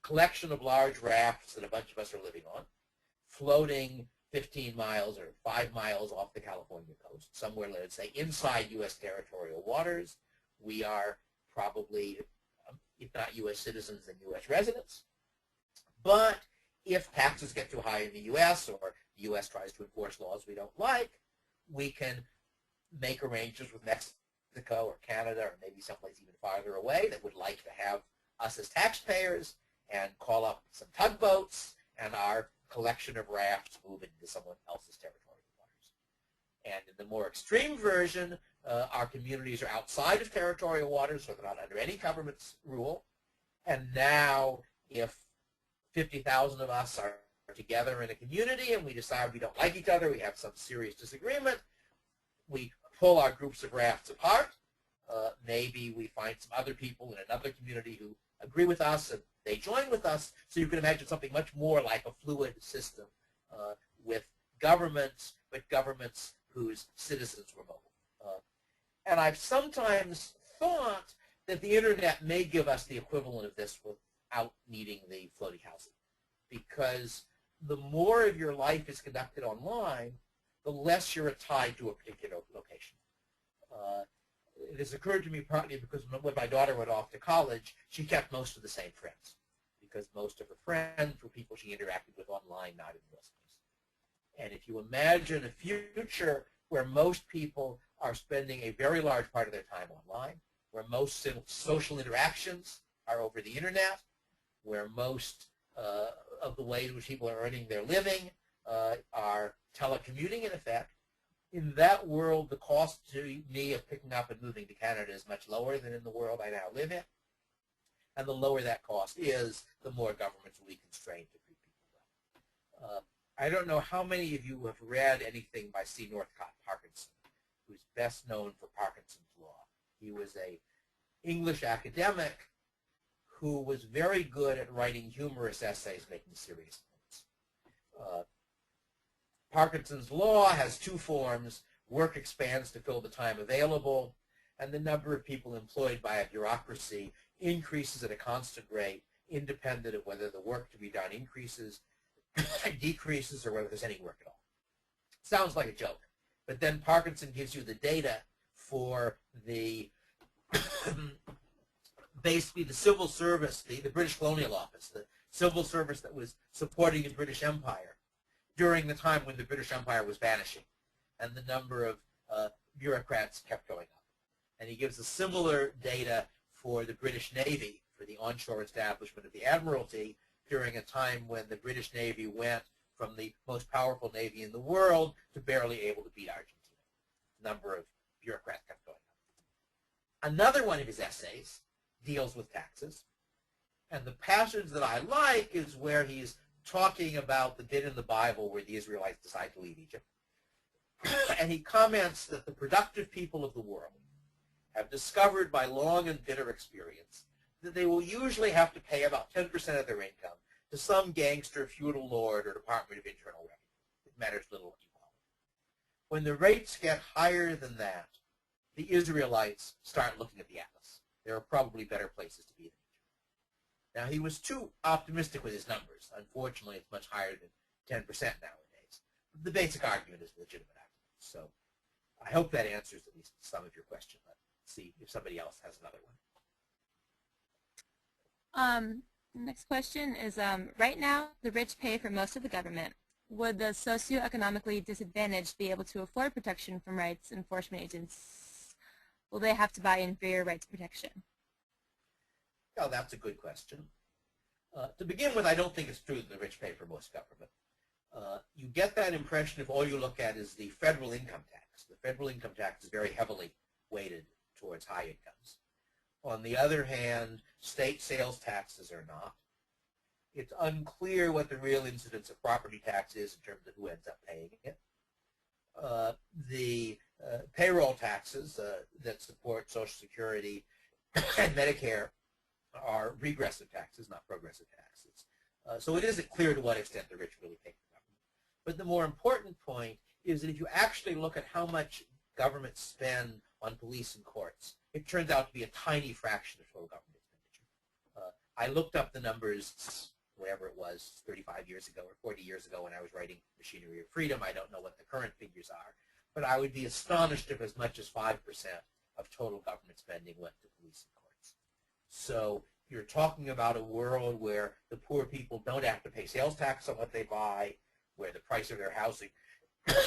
B: collection of large rafts that a bunch of us are living on, floating 15 miles or 5 miles off the California coast, somewhere, let's say, inside U.S. territorial waters. We are probably, if not U.S. citizens, then U.S. residents. But if taxes get too high in the U.S. or the U.S. tries to enforce laws we don't like, we can make arrangements with Mexico or Canada or maybe someplace even farther away that would like to have us as taxpayers and call up some tugboats and our collection of rafts move into someone else's territorial waters. And in the more extreme version, our communities are outside of territorial waters, so they're not under any government's rule. And now, if 50,000 of us are together in a community and we decide we don't like each other, we have some serious disagreement, we pull our groups of rafts apart. Maybe we find some other people in another community who agree with us and they join with us. So you can imagine something much more like a fluid system with governments, but governments whose citizens were mobile. And I've sometimes thought that the internet may give us the equivalent of this without needing the floating housing. Because the more of your life is conducted online, the less you're tied to a particular location. It has occurred to me partly because when my daughter went off to college, she kept most of the same friends because most of her friends were people she interacted with online, not in real space. And if you imagine a future where most people are spending a very large part of their time online, where most social interactions are over the internet, where most of the ways in which people are earning their living are telecommuting in effect, in that world, the cost to me of picking up and moving to Canada is much lower than in the world I now live in. And the lower that cost is, the more governments will be constrained to treat people well. I don't know how many of you have read anything by C. Northcott Parkinson, who's best known for Parkinson's Law. He was an English academic who was very good at writing humorous essays making serious points. Parkinson's Law has two forms. Work expands to fill the time available, and the number of people employed by a bureaucracy increases at a constant rate, independent of whether the work to be done increases, decreases, or whether there's any work at all. Sounds like a joke, but then Parkinson gives you the data for the basically the civil service, the British Colonial Office, the civil service that was supporting the British Empire during the time when the British Empire was vanishing, and the number of bureaucrats kept going up. And he gives a similar data for the British Navy, for the onshore establishment of the Admiralty, during a time when the British Navy went from the most powerful navy in the world to barely able to beat Argentina. The number of bureaucrats kept going up. Another one of his essays deals with taxes. And the passage that I like is where he's talking about the bit in the Bible where the Israelites decide to leave Egypt. And he comments that the productive people of the world have discovered by long and bitter experience that they will usually have to pay about 10% of their income to some gangster, feudal lord, or Department of Internal Revenue. It matters little what you call it. When the rates get higher than that, the Israelites start looking at the atlas. There are probably better places to be than Egypt. Now, he was too optimistic with his numbers. Unfortunately, it's much higher than 10% nowadays. But the basic argument is a legitimate argument. So I hope that answers at least some of your question. Let's see if somebody else has another one.
A: Next question is, right now, the rich pay for most of the government. Would the socioeconomically disadvantaged be able to afford protection from rights enforcement agents? Will they have to buy inferior rights protection?
B: Well, that's a good question. To begin with, I don't think it's true that the rich pay for most government. You get that impression if all you look at is the federal income tax. The federal income tax is very heavily weighted towards high incomes. On the other hand, state sales taxes are not. It's unclear what the real incidence of property tax is in terms of who ends up paying it. The payroll taxes that support Social Security and Medicare are regressive taxes, not progressive taxes. So it isn't clear to what extent the rich really pay for government. But the more important point is that if you actually look at how much government spend on police and courts, it turns out to be a tiny fraction of total government expenditure. I looked up the numbers, whatever it was, 35 years ago or 40 years ago when I was writing Machinery of Freedom. I don't know what the current figures are, but I would be astonished if as much as 5% of total government spending went to police and courts. So you're talking about a world where the poor people don't have to pay sales tax on what they buy, where the price of their housing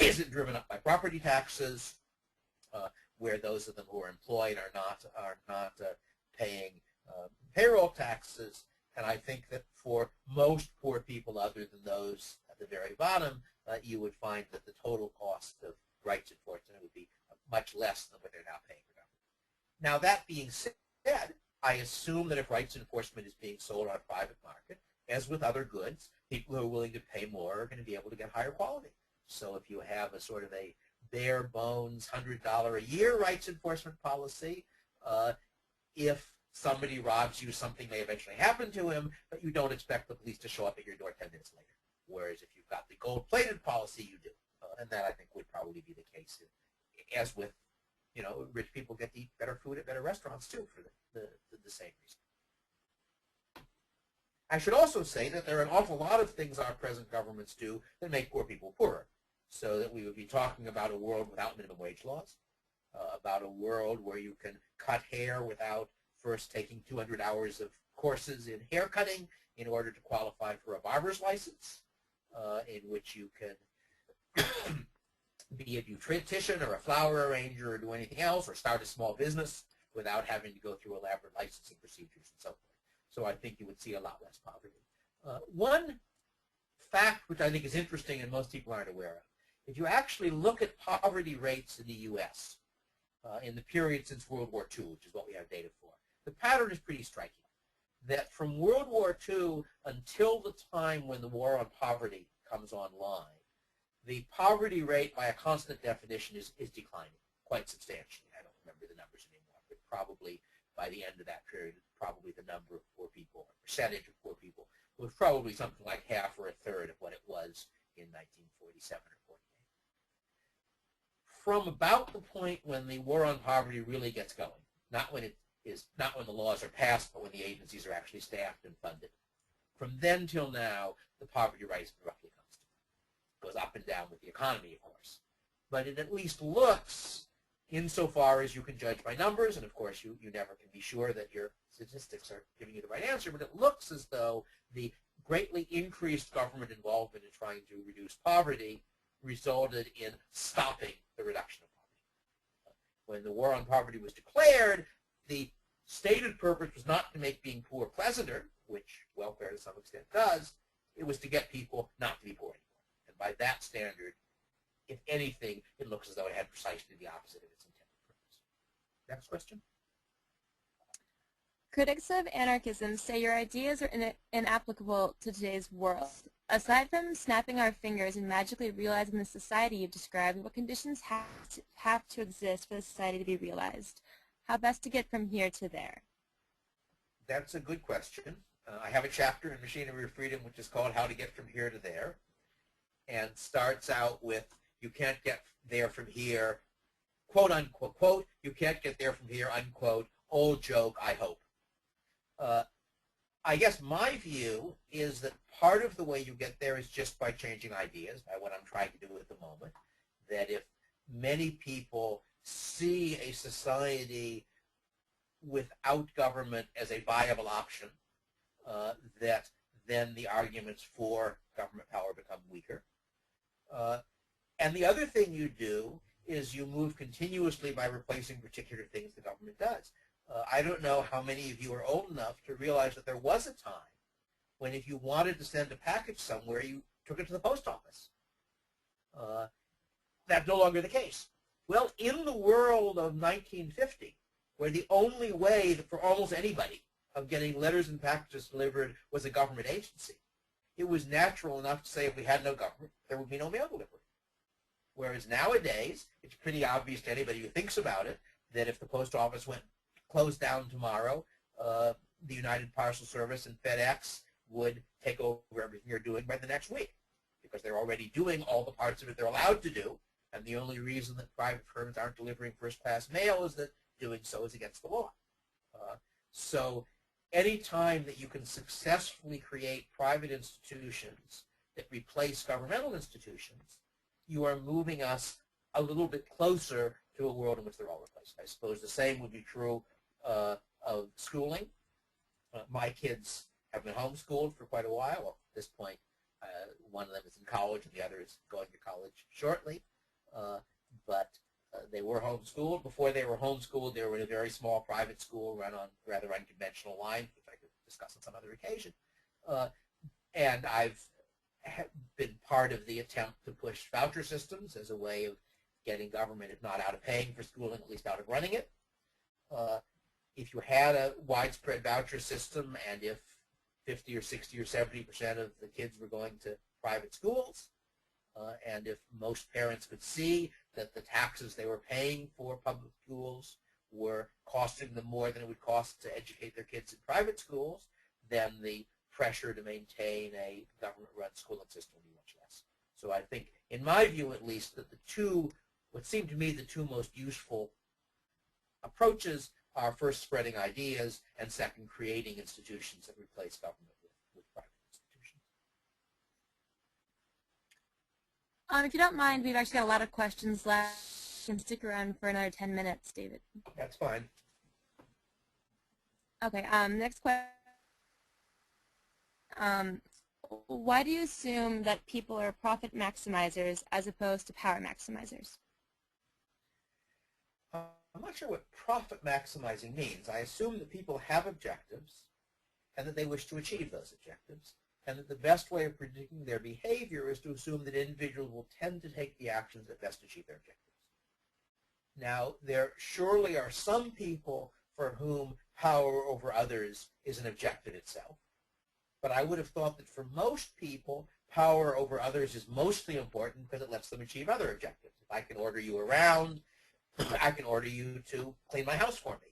B: isn't driven up by property taxes, where those of them who are employed are not paying payroll taxes. And I think that for most poor people, other than those at the very bottom, you would find that the total cost of rights enforcement would be much less than what they're now paying for government. Now, that being said, I assume that if rights enforcement is being sold on a private market, as with other goods, people who are willing to pay more are going to be able to get higher quality. So if you have a sort of a bare bones $100 a year rights enforcement policy, if somebody robs you, something may eventually happen to him, but you don't expect the police to show up at your door 10 minutes later. Whereas if you've got the gold-plated policy, you do. And that, I think, would probably be the case. As with, rich people get to eat better food at better restaurants, too, for the same reason. I should also say that there are an awful lot of things our present governments do that make poor people poorer. So that we would be talking about a world without minimum wage laws, about a world where you can cut hair without first taking 200 hours of courses in hair cutting in order to qualify for a barber's license, in which you can be a beautician or a flower arranger or do anything else, or start a small business without having to go through elaborate licensing procedures and so forth. So I think you would see a lot less poverty. One fact which I think is interesting and most people aren't aware of, if you actually look at poverty rates in the U.S. In the period since World War II, which is what we have data for, the pattern is pretty striking. That from World War II until the time when the war on poverty comes online, the poverty rate by a constant definition is declining quite substantially. I don't remember the numbers anymore, but probably by the end of that period, probably the number of poor people, or percentage of poor people, was probably something like half or a third of what it was in 1947 or 48. From about the point when the war on poverty really gets going, not when the laws are passed, but when the agencies are actually staffed and funded, from then till now, the poverty rate is roughly constant. It goes up and down with the economy, of course. But it at least looks, insofar as you can judge by numbers, and of course you never can be sure that your statistics are giving you the right answer, but it looks as though the greatly increased government involvement in trying to reduce poverty resulted in stopping the reduction of poverty. When the war on poverty was declared, the stated purpose was not to make being poor pleasanter, which welfare to some extent does. It was to get people not to be poor anymore. by that standard, if anything, it looks as though it had precisely the opposite of its intended purpose. Next question.
A: Critics of anarchism say your ideas are inapplicable to today's world. Aside from snapping our fingers and magically realizing the society you've described, what conditions have to exist for the society to be realized? How best to get from here to there?
B: That's a good question. I have a chapter in Machinery of Freedom which is called How to Get From Here to There, and starts out with, you can't get there from here, quote unquote, quote, you can't get there from here, unquote, old joke, I hope. I guess my view is that part of the way you get there is just by changing ideas, by what I'm trying to do at the moment, that if many people see a society without government as a viable option, that then the arguments for government power become weaker. And the other thing you do is you move continuously by replacing particular things the government does. I don't know how many of you are old enough to realize that there was a time when if you wanted to send a package somewhere, you took it to the post office. That's no longer the case. Well, in the world of 1950, where the only way for almost anybody of getting letters and packages delivered was a government agency, it was natural enough to say if we had no government, there would be no mail delivery. Whereas nowadays, it's pretty obvious to anybody who thinks about it that if the post office went closed down tomorrow, the United Parcel Service and FedEx would take over everything you're doing by the next week, because they're already doing all the parts of it they're allowed to do, and the only reason that private firms aren't delivering first-class mail is that doing so is against the law. So any time that you can successfully create private institutions that replace governmental institutions, you are moving us a little bit closer to a world in which they're all replaced. I suppose the same would be true of schooling. My kids have been homeschooled for quite a while. Well, at this point, one of them is in college and the other is going to college shortly. But they were homeschooled. Before they were homeschooled, they were in a very small private school run on rather unconventional lines, which I could discuss on some other occasion. And I've been part of the attempt to push voucher systems as a way of getting government, if not out of paying for schooling, at least out of running it. If you had a widespread voucher system and if 50 or 60 or 70% of the kids were going to private schools, and if most parents could see that the taxes they were paying for public schools were costing them more than it would cost to educate their kids in private schools, then the pressure to maintain a government-run schooling system would be much less. So I think, in my view at least, that the two, what seem to me the two most useful approaches are first spreading ideas and second creating institutions that replace government with private institutions.
A: If you don't mind, we've actually got a lot of questions left. You can stick around for another 10 minutes, David.
B: That's fine.
A: Okay, next question. Why do you assume that people are profit maximizers as opposed to power maximizers?
B: I'm not sure what profit maximizing means. I assume that people have objectives and that they wish to achieve those objectives, and that the best way of predicting their behavior is to assume that individuals will tend to take the actions that best achieve their objectives. Now, there surely are some people for whom power over others is an objective itself, but I would have thought that for most people, power over others is mostly important because it lets them achieve other objectives. If I can order you around, I can order you to clean my house for me.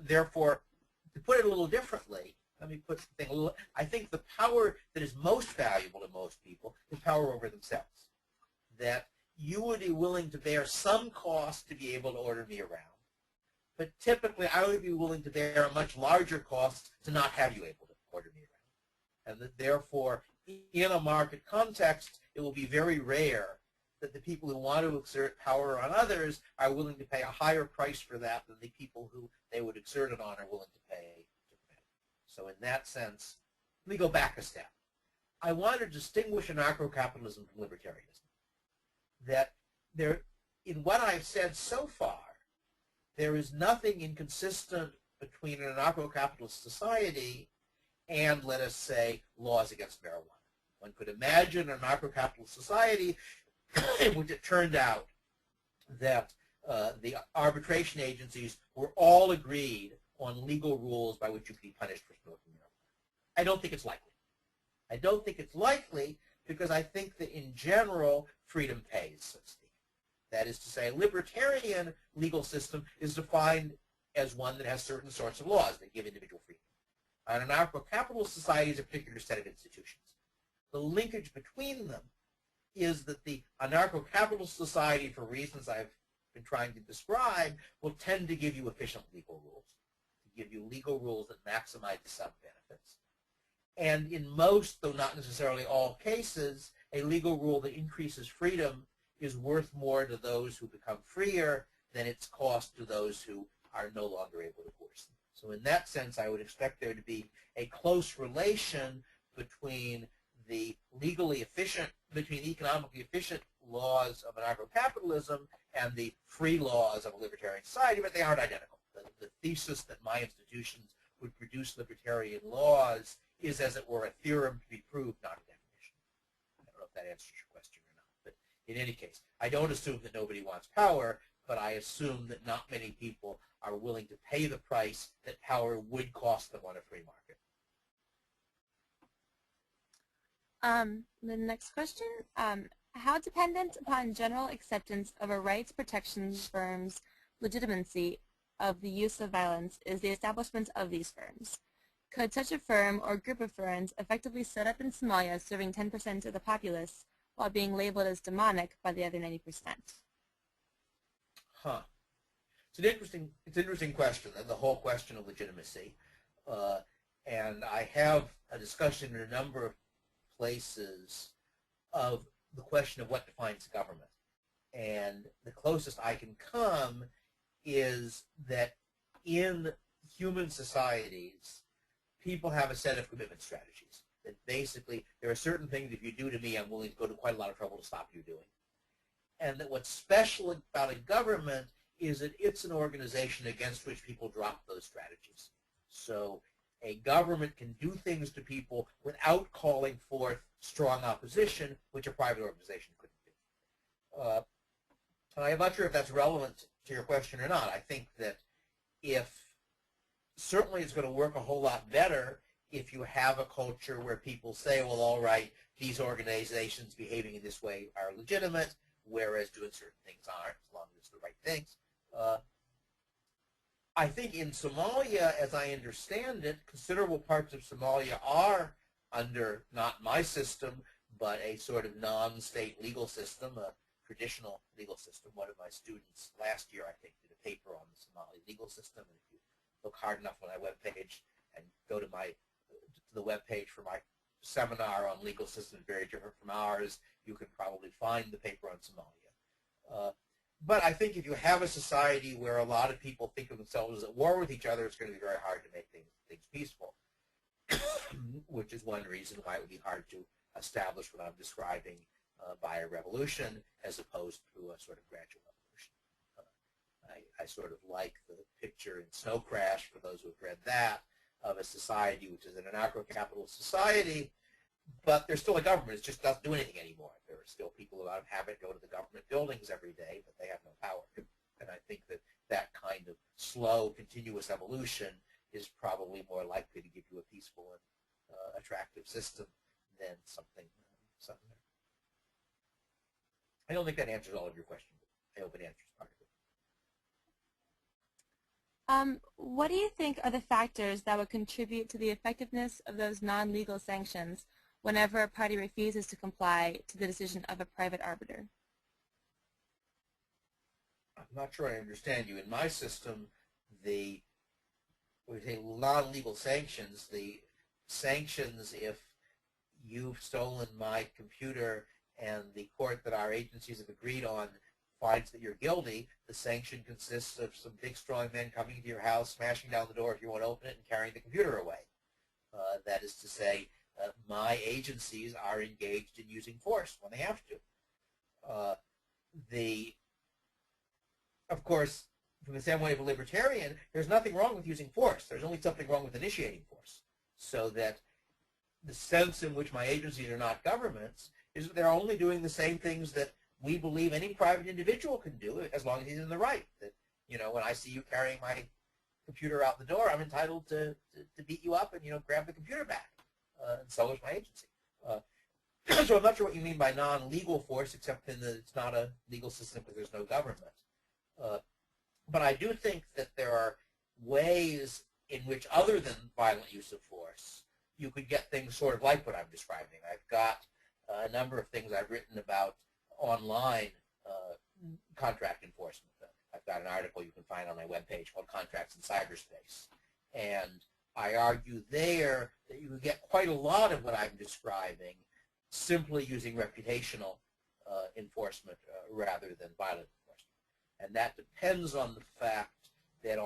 B: Therefore, to put it a little differently, let me put the thing a little, I think the power that is most valuable to most people is power over themselves. That you would be willing to bear some cost to be able to order me around, but typically I would be willing to bear a much larger cost to not have you able to order me around. And that therefore, in a market context, it will be very rare that the people who want to exert power on others are willing to pay a higher price for that than the people who they would exert it on are willing to pay. So in that sense, let me go back a step. I want to distinguish anarcho-capitalism from libertarianism. That there, in what I've said so far, there is nothing inconsistent between an anarcho-capitalist society and, let us say, laws against marijuana. One could imagine an anarcho-capitalist society in which it turned out that the arbitration agencies were all agreed on legal rules by which you could be punished for smoking marijuana. I don't think it's likely. I don't think it's likely because I think that in general, freedom pays, so to speak. That is to say, a libertarian legal system is defined as one that has certain sorts of laws that give individual freedom. An anarcho-capitalist society is a particular set of institutions. The linkage between them is that the anarcho-capitalist society, for reasons I've been trying to describe, will tend to give you efficient legal rules, to give you legal rules that maximize the sub-benefits. And in most, though not necessarily all cases, a legal rule that increases freedom is worth more to those who become freer than its cost to those who are no longer able to force them. So in that sense, I would expect there to be a close relation between the economically efficient laws of anarcho-capitalism and the free laws of a libertarian society, but they aren't identical. The thesis that my institutions would produce libertarian laws is, as it were, a theorem to be proved, not a definition. I don't know if that answers your question or not, but in any case, I don't assume that nobody wants power, but I assume that not many people are willing to pay the price that power would cost them on a free market.
A: The next question, how dependent upon general acceptance of a rights protection firm's legitimacy of the use of violence is the establishment of these firms? Could such a firm or group of firms effectively set up in Somalia serving 10% of the populace while being labeled as demonic by the other 90%?
B: Huh. It's an interesting question, the whole question of legitimacy. And I have a discussion in a number of places of the question of what defines government. And the closest I can come is that in human societies, people have a set of commitment strategies. That basically, there are certain things if you do to me, I'm willing to go to quite a lot of trouble to stop you doing. And that what's special about a government is that it's an organization against which people drop those strategies. So a government can do things to people without calling forth strong opposition, which a private organization couldn't do. I'm not sure if that's relevant to your question or not. I think that certainly it's going to work a whole lot better if you have a culture where people say, well, all right, these organizations behaving in this way are legitimate, whereas doing certain things aren't, as long as it's the right things. I think in Somalia, as I understand it, considerable parts of Somalia are under not my system, but a sort of non-state legal system, a traditional legal system. One of my students last year, I think, did a paper on the Somali legal system. And if you look hard enough on my webpage and go to the webpage for my seminar on legal systems very different from ours, you can probably find the paper on Somalia. But I think if you have a society where a lot of people think of themselves as at war with each other, it's going to be very hard to make things peaceful, which is one reason why it would be hard to establish what I'm describing by a revolution as opposed to a sort of gradual evolution. I sort of like the picture in Snow Crash, for those who have read that, of a society which is an anarcho-capitalist society, but there's still a government. It just doesn't do anything anymore. There are still people who out of habit go to the government buildings every day, but they have no power. And I think that kind of slow, continuous evolution is probably more likely to give you a peaceful and attractive system than something. I don't think that answers all of your questions. I hope it answers part of it.
A: What do you think are the factors that would contribute to the effectiveness of those non-legal sanctions whenever a party refuses to comply to the decision of a private arbiter?
B: I'm not sure I understand you. In my system, we say non-legal sanctions, the sanctions if you've stolen my computer and the court that our agencies have agreed on finds that you're guilty, the sanction consists of some big strong men coming to your house, smashing down the door if you want to open it, and carrying the computer away. That is to say, my agencies are engaged in using force when they have to. Of course, from the standpoint of a libertarian, there's nothing wrong with using force. There's only something wrong with initiating force. so that the sense in which my agencies are not governments is that they're only doing the same things that we believe any private individual can do as long as he's in the right. That, you know, when I see you carrying my computer out the door, I'm entitled to beat you up and, you know, grab the computer back. And so is my agency. So I'm not sure what you mean by non-legal force, except in that it's not a legal system because there's no government. But I do think that there are ways in which, other than violent use of force, you could get things sort of like what I'm describing. I've got a number of things I've written about online contract enforcement. I've got an article you can find on my webpage called Contracts in Cyberspace. And I argue there that you can get quite a lot of what I'm describing simply using reputational enforcement rather than violent enforcement. And that depends on the fact that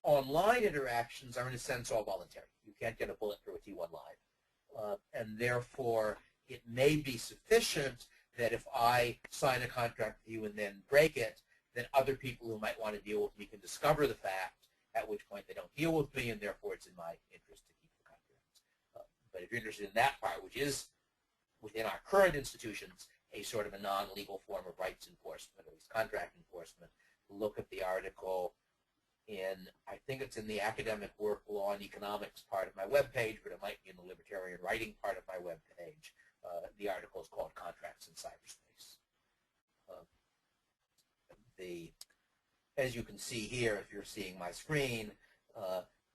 B: online interactions are in a sense all voluntary. You can't get a bullet through a T1 line. And therefore, it may be sufficient that if I sign a contract with you and then break it, then other people who might want to deal with me can discover the fact, at which point they don't deal with me, and therefore it's in my interest to keep the contract. But if you're interested in that part, which is within our current institutions a sort of a non-legal form of rights enforcement, or at least contract enforcement, look at the article in, I think it's in the academic work law and economics part of my webpage, but it might be in the libertarian writing part of my webpage. The article is called Contracts in Cyberspace. As you can see here, if you're seeing my screen,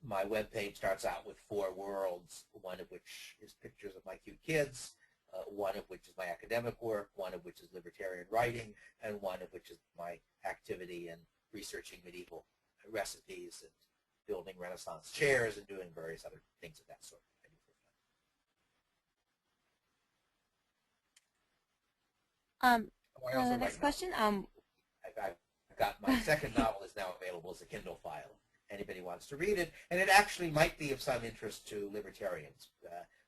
B: my webpage starts out with 4 worlds, one of which is pictures of my cute kids, one of which is my academic work, one of which is libertarian writing, and one of which is my activity in researching medieval recipes and building Renaissance chairs and doing various other things of that sort.
A: The next question.
B: I've got my second novel is now available as a Kindle file. Anybody wants to read it, and it actually might be of some interest to libertarians.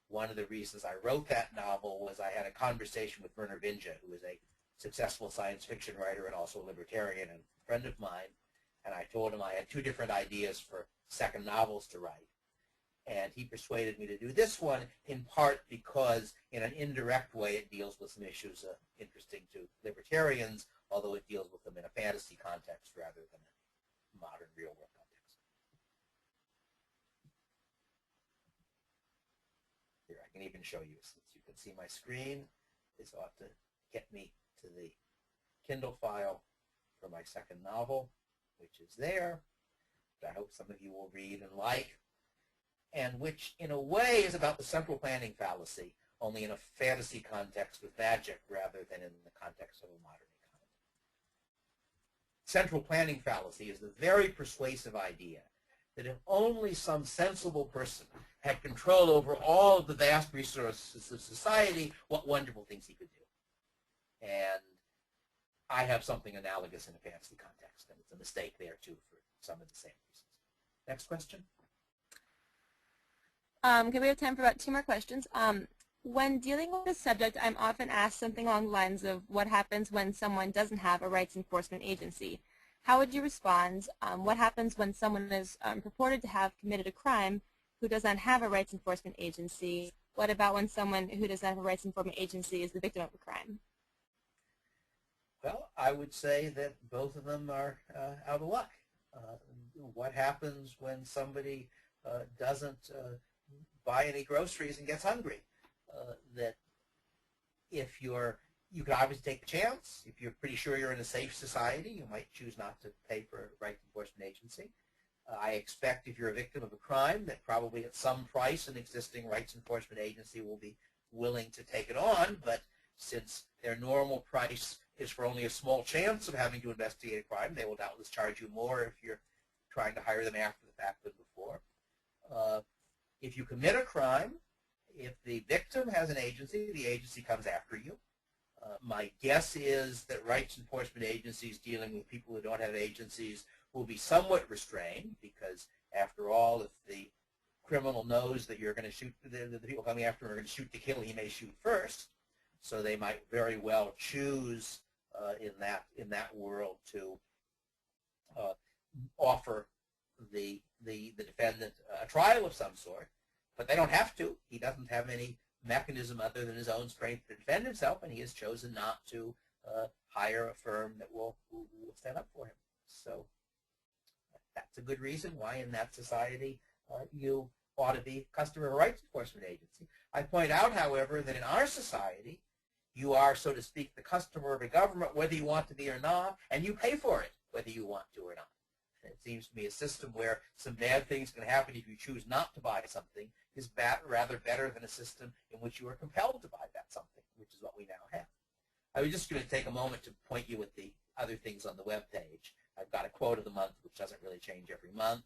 B: One of the reasons I wrote that novel was I had a conversation with Werner Vinge, who is a successful science fiction writer and also a libertarian and a friend of mine, and I told him I had 2 different ideas for second novels to write. And he persuaded me to do this one, in part because in an indirect way it deals with some issues interesting to libertarians, although it deals with them in a fantasy context rather than a modern real-world context. Here, I can even show you, since you can see my screen. This ought to get me to the Kindle file for my second novel, which is there, which I hope some of you will read and like, and which in a way is about the central planning fallacy, only in a fantasy context with magic rather than in the context of a modern economy. Central planning fallacy is the very persuasive idea that if only some sensible person had control over all of the vast resources of society, what wonderful things he could do. And I have something analogous in a fantasy context, and it's a mistake there too for some of the same reasons. Next question.
A: Okay, we have time for about 2 more questions. When dealing with this subject, I'm often asked something along the lines of what happens when someone doesn't have a rights enforcement agency. How would you respond? What happens when someone is purported to have committed a crime who does not have a rights enforcement agency? What about when someone who does not have a rights enforcement agency is the victim of a crime?
B: Well, I would say that both of them are out of luck. What happens when somebody doesn't buy any groceries and gets hungry? That if you could obviously take the chance. If you're pretty sure you're in a safe society, you might choose not to pay for a rights enforcement agency. I expect if you're a victim of a crime that probably at some price an existing rights enforcement agency will be willing to take it on, but since their normal price is for only a small chance of having to investigate a crime, they will doubtless charge you more if you're trying to hire them after the fact than before. If you commit a crime, if the victim has an agency, the agency comes after you. My guess is that rights enforcement agencies dealing with people who don't have agencies will be somewhat restrained because, after all, if the criminal knows that you're going to shoot, the people coming after him are going to shoot to kill, he may shoot first. So they might very well choose in that world to offer the defendant a trial of some sort. But they don't have to. He doesn't have any mechanism other than his own strength to defend himself, and he has chosen not to hire a firm that will stand up for him. So that's a good reason why in that society you ought to be customer rights enforcement agency. I point out, however, that in our society, you are, so to speak, the customer of a government, whether you want to be or not, and you pay for it, whether you want to or not. And it seems to me a system where some bad things can happen if you choose not to buy something is rather better than a system in which you are compelled to buy that something, which is what we now have. I was just going to take a moment to point you at the other things on the web page. I've got a quote of the month, which doesn't really change every month.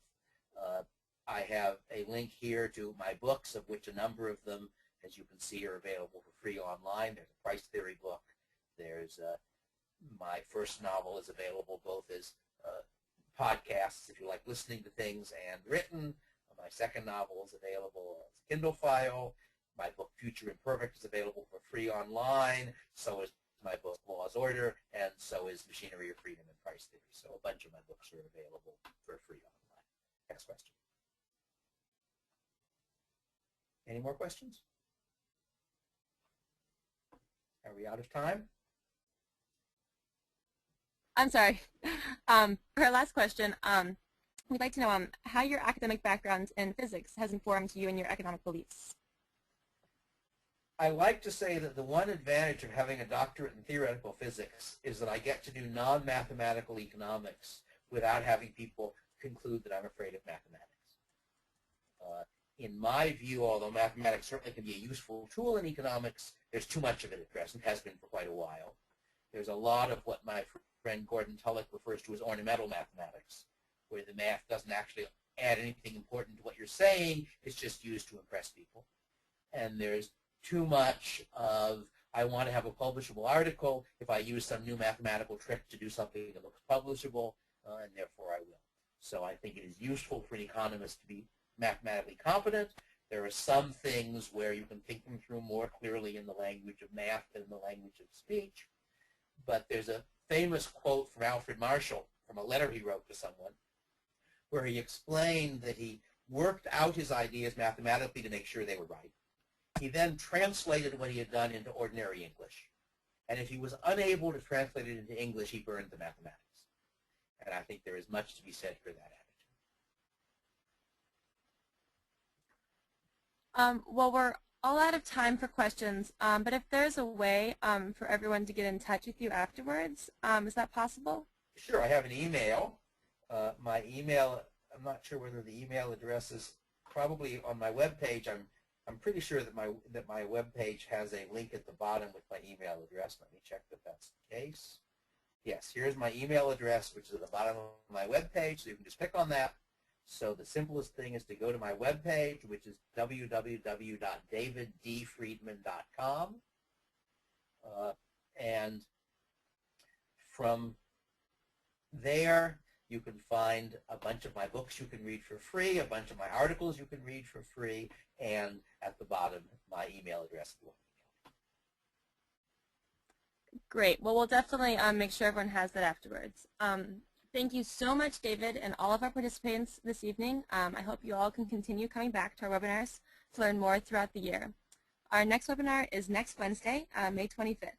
B: I have a link here to my books, of which a number of them, as you can see, are available for free online. There's a price theory book. There's my first novel is available both as podcasts, if you like listening to things, and written. My second novel is available as a Kindle file. My book, Future Imperfect, is available for free online. So is my book, Law's Order, and so is Machinery of Freedom and Price Theory. So a bunch of my books are available for free online. Next question. Any more questions? Are we out of time?
A: I'm sorry. For our last question, we'd like to know how your academic background in physics has informed you and your economic beliefs.
B: I like to say that the one advantage of having a doctorate in theoretical physics is that I get to do non-mathematical economics without having people conclude that I'm afraid of mathematics. In my view, although mathematics certainly can be a useful tool in economics, there's too much of it at present, has been for quite a while. There's a lot of what my friend Gordon Tullock refers to as ornamental mathematics, where the math doesn't actually add anything important to what you're saying, it's just used to impress people. And there's too much of, I want to have a publishable article, if I use some new mathematical trick to do something that looks publishable, and therefore I will. So I think it is useful for an economist to be mathematically competent. There are some things where you can think them through more clearly in the language of math than in the language of speech. But there's a famous quote from Alfred Marshall from a letter he wrote to someone where he explained that he worked out his ideas mathematically to make sure they were right. He then translated what he had done into ordinary English. And if he was unable to translate it into English, he burned the mathematics. And I think there is much to be said for that attitude.
A: Well, we're all out of time for questions, but if there's a way for everyone to get in touch with you afterwards, is that possible?
B: Sure, I have an email. My email, I'm not sure whether the email address is probably on my webpage. I'm pretty sure that my webpage has a link at the bottom with my email address. Let me check that that's the case. Yes, here's my email address, which is at the bottom of my webpage, so you can just click on that. So the simplest thing is to go to my webpage, which is www.daviddfriedman.com. And from there, you can find a bunch of my books you can read for free, a bunch of my articles you can read for free, and at the bottom, my email address.
A: Great. Well, we'll definitely make sure everyone has that afterwards. Thank you so much, David, and all of our participants this evening. I hope you all can continue coming back to our webinars to learn more throughout the year. Our next webinar is next Wednesday, May 25th.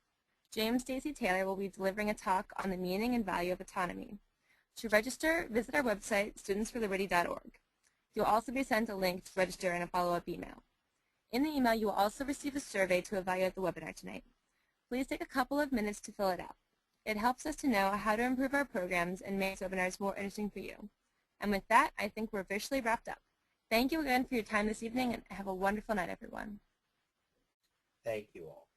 A: James Stacey Taylor will be delivering a talk on the meaning and value of autonomy. To register, visit our website, studentsforliberty.org. You'll also be sent a link to register in a follow-up email. In the email, you will also receive a survey to evaluate the webinar tonight. Please take a couple of minutes to fill it out. It helps us to know how to improve our programs and make webinars more interesting for you. And with that, I think we're officially wrapped up. Thank you again for your time this evening, and have a wonderful night, everyone.
B: Thank you all.